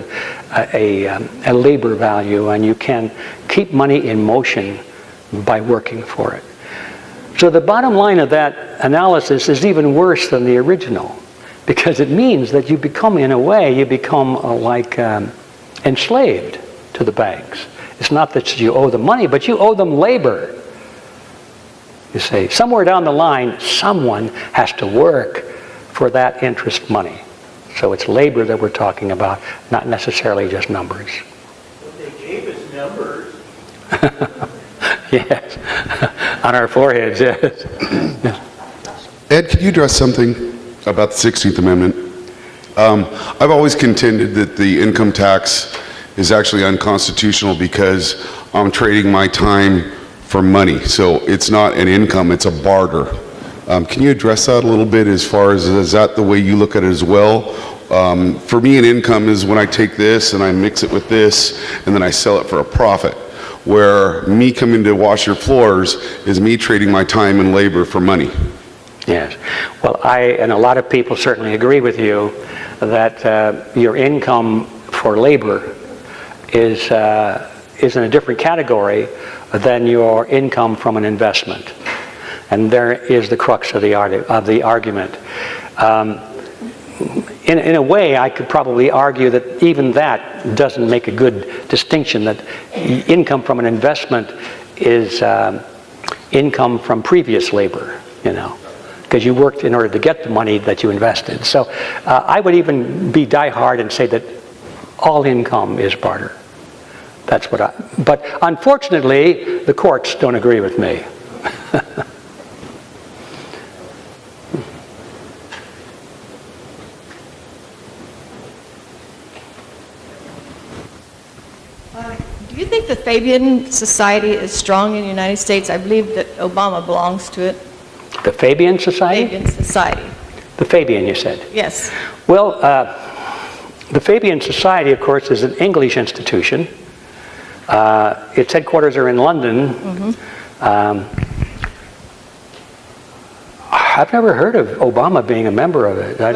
labor value, and you can keep money in motion by working for it. So the bottom line of that analysis is even worse than the original, because it means that you become, in a way, like enslaved to the banks. It's not that you owe them money, but you owe them labor. You say, somewhere down the line, someone has to work for that interest money. So it's labor that we're talking about, not necessarily just numbers. Well, they gave us numbers. Yes, on our foreheads, yes. Ed, could you address something about the 16th Amendment? I've always contended that the income tax is actually unconstitutional because I'm trading my time for money. So it's not an income, it's a barter. Can you address that a little bit as far as, is that the way you look at it as well? For me, an income is when I take this and I mix it with this and then I sell it for a profit. Where me coming to wash your floors is me trading my time and labor for money. Yes. Well, and a lot of people certainly agree with you that your income for labor is in a different category than your income from an investment. And there is the crux of the argument. In a way, I could probably argue that even that doesn't make a good distinction, that income from an investment is income from previous labor, because you worked in order to get the money that you invested. So I would even be diehard and say that all income is barter. That's what but unfortunately, the courts don't agree with me. Do you think the Fabian Society is strong in the United States? I believe that Obama belongs to it. The Fabian Society? Fabian Society. The Fabian, you said? Yes. Well, the Fabian Society, of course, is an English institution. Its headquarters are in London. Mm-hmm. I've never heard of Obama being a member of it. I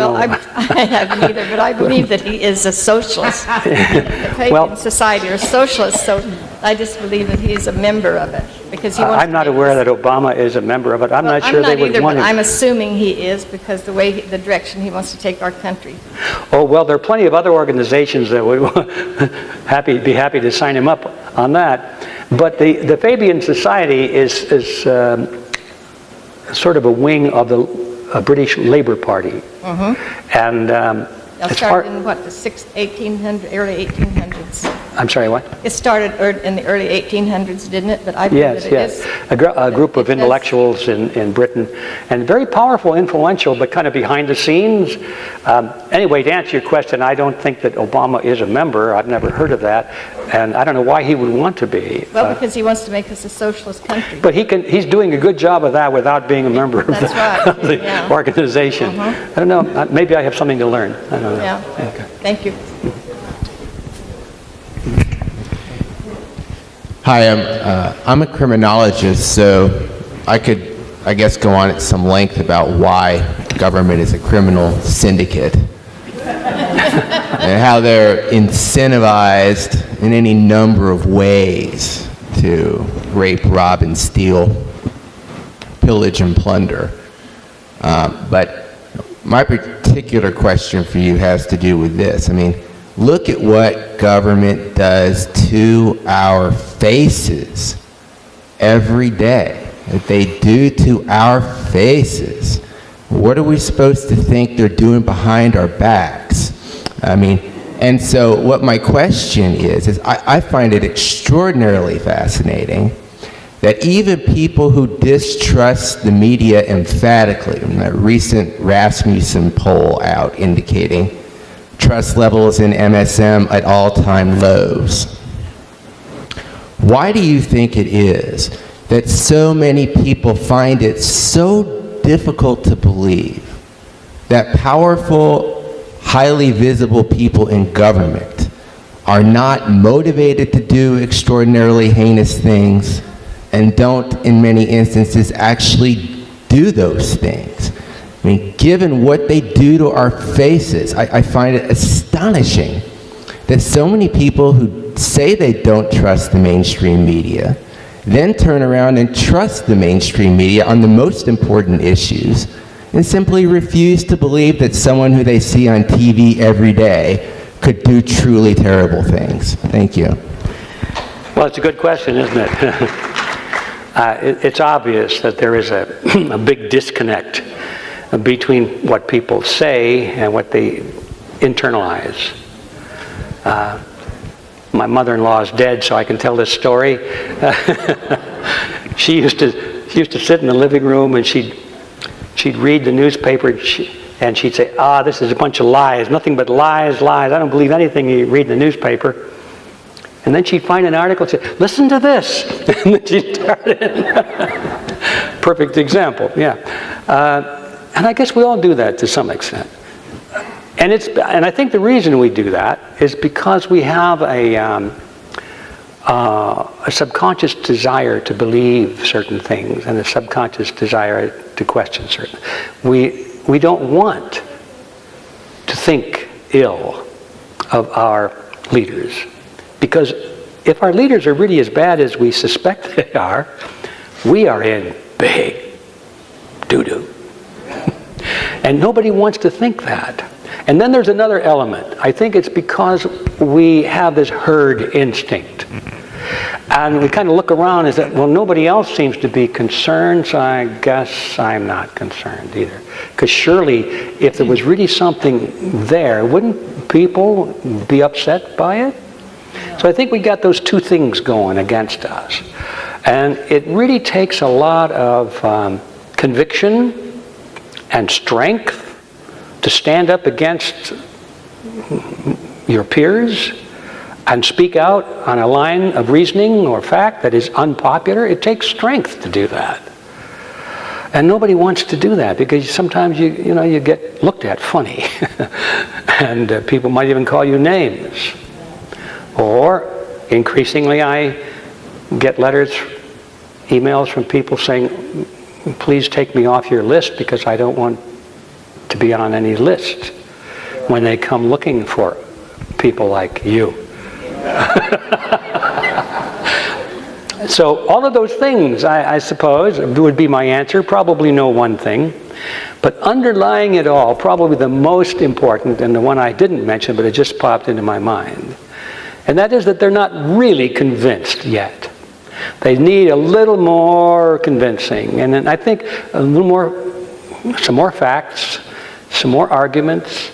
haven't either, but I believe that he is a socialist. The Fabian Society are socialists, so I just believe that he is a member of it because he wants. I'm not aware that Obama is a member of it. I'm not sure they would want him. I'm assuming he is because the direction he wants to take our country. Oh well, there are plenty of other organizations that would be happy to sign him up on that. But the Fabian Society is sort of a wing of the British Labour Party. Mm-hmm. And it started in what, the early 1800s? I'm sorry, what? It started in the early 1800s, didn't it? But I believe that it is. A group of intellectuals in Britain, and very powerful, influential, but kind of behind the scenes. Anyway, to answer your question, I don't think that Obama is a member. I've never heard of that, and I don't know why he would want to be. Well, because he wants to make us a socialist country. But he's doing a good job of that without being a member of the organization. I don't know. Maybe I have something to learn. I don't know. Yeah. Okay. Thank you. Hi, I'm a criminologist, so I could, I guess, go on at some length about why government is a criminal syndicate and how they're incentivized in any number of ways to rape, rob, and steal, pillage, and plunder. But my particular question for you has to do with this. I mean, look at what government does to our faces every day, that they do to our faces. What are we supposed to think they're doing behind our backs? I mean, And so what my question is I find it extraordinarily fascinating that even people who distrust the media emphatically, a recent Rasmussen poll out indicating trust levels in MSM at all-time lows. Why do you think it is that so many people find it so difficult to believe that powerful, highly visible people in government are not motivated to do extraordinarily heinous things and don't, in many instances, actually do those things? I mean, given what they do to our faces, I find it astonishing that so many people who say they don't trust the mainstream media then turn around and trust the mainstream media on the most important issues and simply refuse to believe that someone who they see on TV every day could do truly terrible things. Thank you. Well, it's a good question, isn't it? It's obvious that there is a big disconnect between what people say and what they internalize. My mother-in-law is dead, so I can tell this story. She used to sit in the living room and she'd read the newspaper and she'd say, this is a bunch of lies, nothing but lies, lies. I don't believe anything you read in the newspaper. And then she'd find an article and say, listen to this. And then she'd start it. Perfect example, yeah. And I guess we all do that to some extent. And I think the reason we do that is because we have a subconscious desire to believe certain things and a subconscious desire to question certain. We don't want to think ill of our leaders, because if our leaders are really as bad as we suspect they are, we are in big doo-doo. And nobody wants to think that. And then there's another element. I think it's because we have this herd instinct. And we kind of look around and say, well, nobody else seems to be concerned, so I guess I'm not concerned either. Because surely, if there was really something there, wouldn't people be upset by it? So I think we got those two things going against us. And it really takes a lot of conviction and strength to stand up against your peers and speak out on a line of reasoning or fact that is unpopular. It takes strength to do that. And nobody wants to do that because sometimes you get looked at funny. And people might even call you names. Or increasingly I get letters, emails from people saying, please take me off your list because I don't want to be on any list when they come looking for people like you. So all of those things, I suppose, would be my answer. Probably no one thing. But underlying it all, probably the most important, and the one I didn't mention, but it just popped into my mind, and that is that they're not really convinced yet. They need a little more convincing. And then I think some more facts, some more arguments,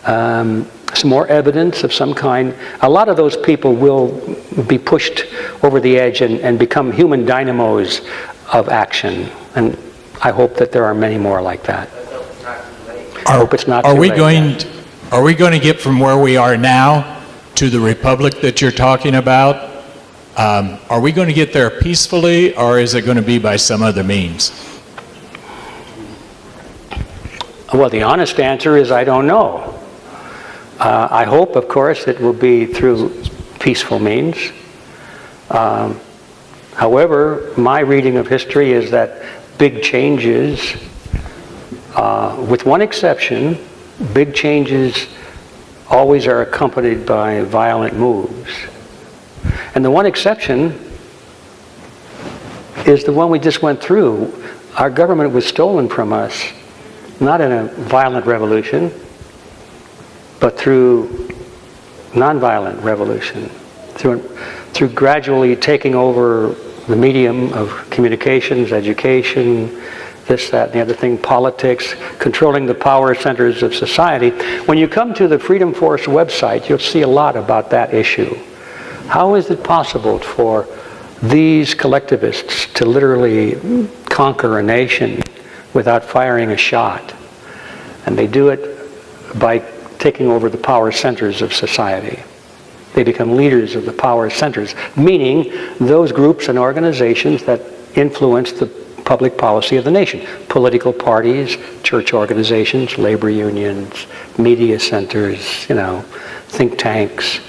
some more evidence of some kind. A lot of those people will be pushed over the edge and become human dynamos of action. And I hope that there are many more like that. I hope it's not too late. Are we going to get from where we are now to the republic that you're talking about? Are we going to get there peacefully, or is it going to be by some other means? Well, the honest answer is I don't know. I hope, of course, it will be through peaceful means. However, my reading of history is that big changes, with one exception, big changes always are accompanied by violent moves. And the one exception is the one we just went through. Our government was stolen from us, not in a violent revolution, but through nonviolent revolution, through gradually taking over the medium of communications, education, this, that, and the other thing, politics, controlling the power centers of society. When you come to the Freedom Force website, you'll see a lot about that issue. How is it possible for these collectivists to literally conquer a nation without firing a shot? And they do it by taking over the power centers of society. They become leaders of the power centers, meaning those groups and organizations that influence the public policy of the nation. Political parties, church organizations, labor unions, media centers, think tanks,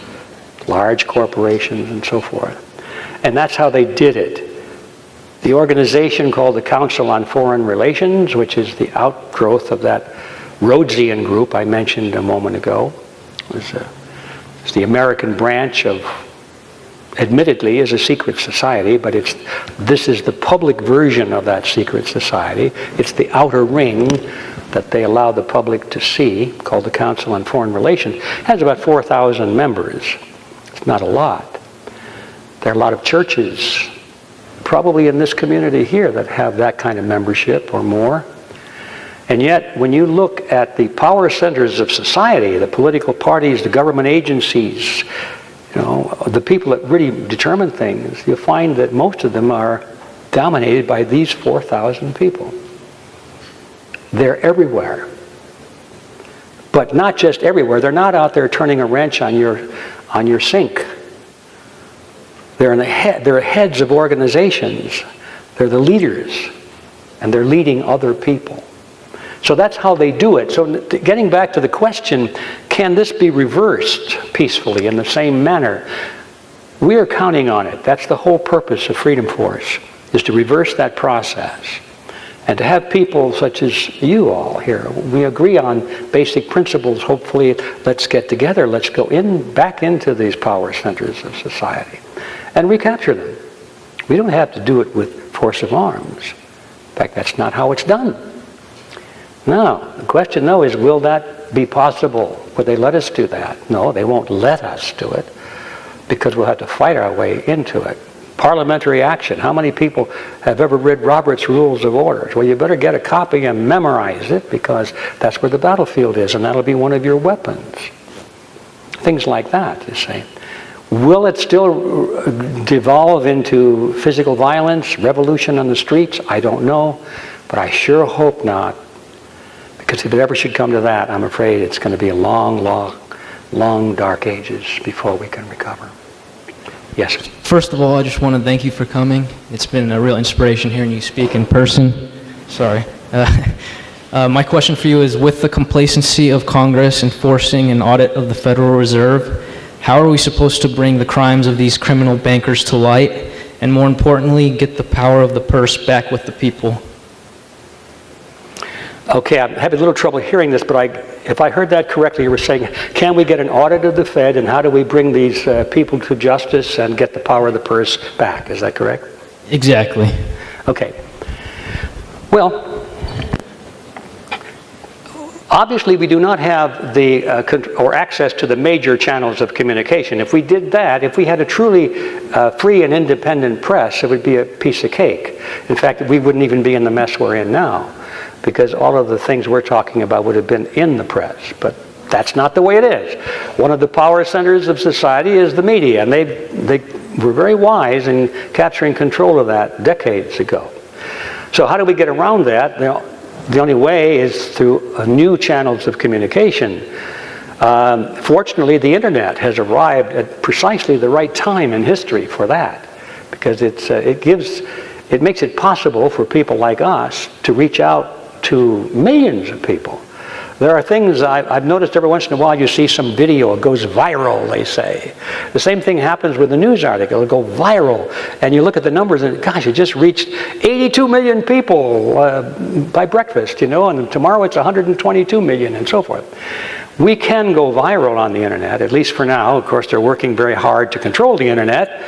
large corporations, and so forth. And that's how they did it. The organization called the Council on Foreign Relations, which is the outgrowth of that Rhodesian group I mentioned a moment ago, it's the American branch of, admittedly, is a secret society, but this is the public version of that secret society. It's the outer ring that they allow the public to see, called the Council on Foreign Relations. It has about 4,000 members. It's not a lot. There are a lot of churches, probably in this community here, that have that kind of membership or more. And yet, when you look at the power centers of society, the political parties, the government agencies, the people that really determine things, you'll find that most of them are dominated by these 4,000 people. They're everywhere. But not just everywhere. They're not out there turning a wrench on your sink. They're heads of organizations. They're the leaders. And they're leading other people. So that's how they do it. So getting back to the question, can this be reversed peacefully in the same manner? We are counting on it. That's the whole purpose of Freedom Force, is to reverse that process. And to have people such as you all here, we agree on basic principles. Hopefully, let's get together. Let's go back into these power centers of society and recapture them. We don't have to do it with force of arms. In fact, that's not how it's done. Now, the question, though, is will that be possible? Will they let us do that? No, they won't let us do it because we'll have to fight our way into it. Parliamentary action. How many people have ever read Robert's Rules of Order? Well, you better get a copy and memorize it because that's where the battlefield is, and that'll be one of your weapons. Things like that, you see. Will it still devolve into physical violence, revolution on the streets? I don't know, but I sure hope not. Because if it ever should come to that, I'm afraid it's going to be a long, dark ages before we can recover. Yes? First of all, I just want to thank you for coming. It's been a real inspiration hearing you speak in person. Sorry. My question for you is, with the complacency of Congress enforcing an audit of the Federal Reserve, how are we supposed to bring the crimes of these criminal bankers to light, and more importantly, get the power of the purse back with the people? Okay, I'm having a little trouble hearing this, but if I heard that correctly, you were saying, can we get an audit of the Fed, and how do we bring these people to justice and get the power of the purse back? Is that correct? Exactly. Okay. Well, obviously we do not have the or access to the major channels of communication. If we did that, if we had a truly free and independent press, it would be a piece of cake. In fact, we wouldn't even be in the mess we're in now, because all of the things we're talking about would have been in the press. But that's not the way it is. One of the power centers of society is the media, and they were very wise in capturing control of that decades ago. So how do we get around that? The only way is through new channels of communication. Fortunately, the internet has arrived at precisely the right time in history for that, because it makes it possible for people like us to reach out to millions of people. There are things I've noticed every once in a while. You see some video, it goes viral, they say. The same thing happens with a news article. It'll go viral, and you look at the numbers, and gosh, it just reached 82 million people by breakfast, and tomorrow it's 122 million, and so forth. We can go viral on the internet, at least for now. Of course, they're working very hard to control the internet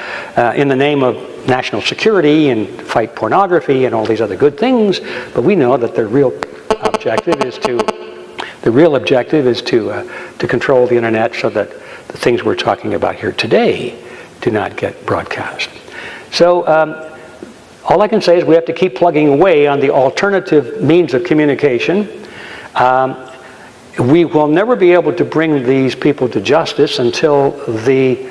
in the name of national security and fight pornography and all these other good things. But we know that the real objective is to control the internet so that the things we're talking about here today do not get broadcast. So All I can say is we have to keep plugging away on the alternative means of communication. We will never be able to bring these people to justice until the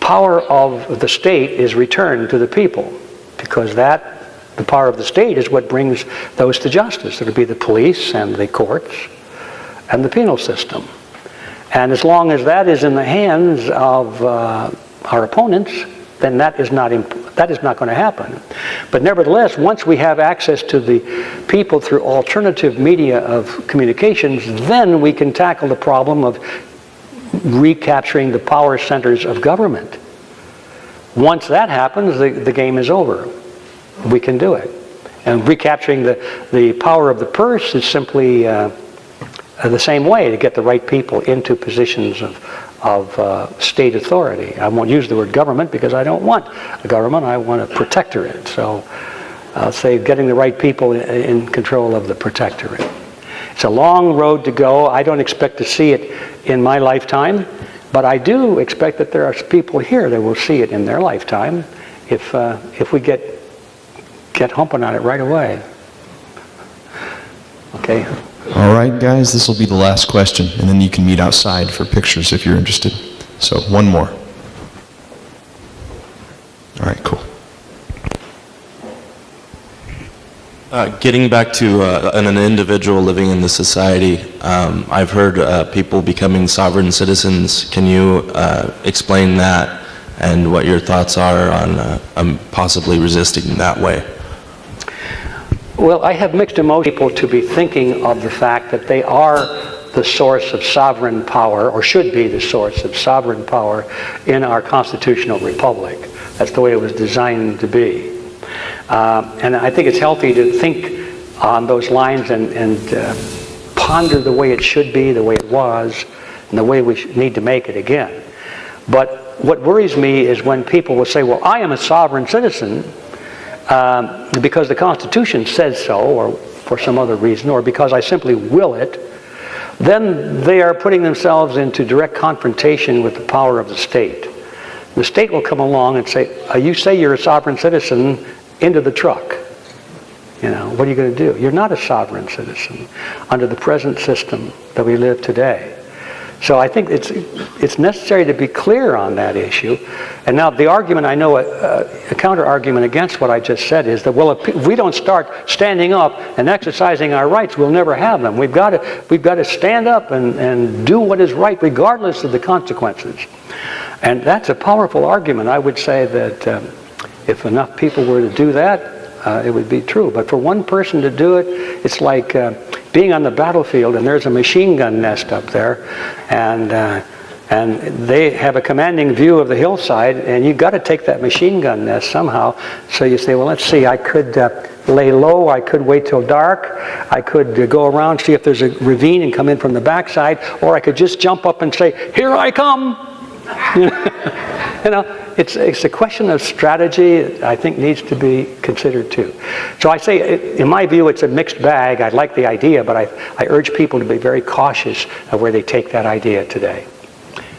power of the state is returned to the people, because the power of the state is what brings those to justice. It would be the police and the courts and the penal system. And as long as that is in the hands of our opponents, then that is not going to happen. But nevertheless, once we have access to the people through alternative media of communications, then we can tackle the problem of recapturing the power centers of government. Once that happens, the game is over. We can do it. And recapturing the power of the purse is simply the same way to get the right people into positions of state authority. I won't use the word government because I don't want a government, I want a protectorate. So I'll say getting the right people in control of the protectorate. It's a long road to go. I don't expect to see it in my lifetime, but I do expect that there are people here that will see it in their lifetime if we get humping on it right away. Okay. All right, guys, this will be the last question, and then you can meet outside for pictures if you're interested. So, one more. All right, cool. Getting back to an individual living in the society, I've heard people becoming sovereign citizens. Can you explain that and what your thoughts are on possibly resisting that way? Well, I have mixed emotions. People to be thinking of the fact that they are the source of sovereign power, or should be the source of sovereign power in our constitutional republic. That's the way it was designed to be. And I think it's healthy to think on those lines and ponder the way it should be, the way it was, and the way we need to make it again. But what worries me is when people will say, well, I am a sovereign citizen, because the Constitution says so, or for some other reason, or because I simply will it, then they are putting themselves into direct confrontation with the power of the state. The state will come along and say, you say you're a sovereign citizen, into the truck. You know, what are you going to do? You're not a sovereign citizen under the present system that we live today. So I think it's necessary to be clear on that issue. And now the argument, I know a counter-argument against what I just said is that, well, if we don't start standing up and exercising our rights, we'll never have them. We've got to stand up and do what is right regardless of the consequences. And that's a powerful argument. I would say that if enough people were to do that, it would be true. But for one person to do it, it's like being on the battlefield and there's a machine gun nest up there, and they have a commanding view of the hillside, and you've got to take that machine gun nest somehow. So you say, well, let's see, I could lay low, I could wait till dark, I could go around, see if there's a ravine and come in from the backside, or I could just jump up and say, here I come! You know, it's a question of strategy I think needs to be considered too. So I say, in my view, it's a mixed bag. I like the idea, but I urge people to be very cautious of where they take that idea today.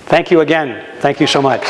Thank you again. Thank you so much.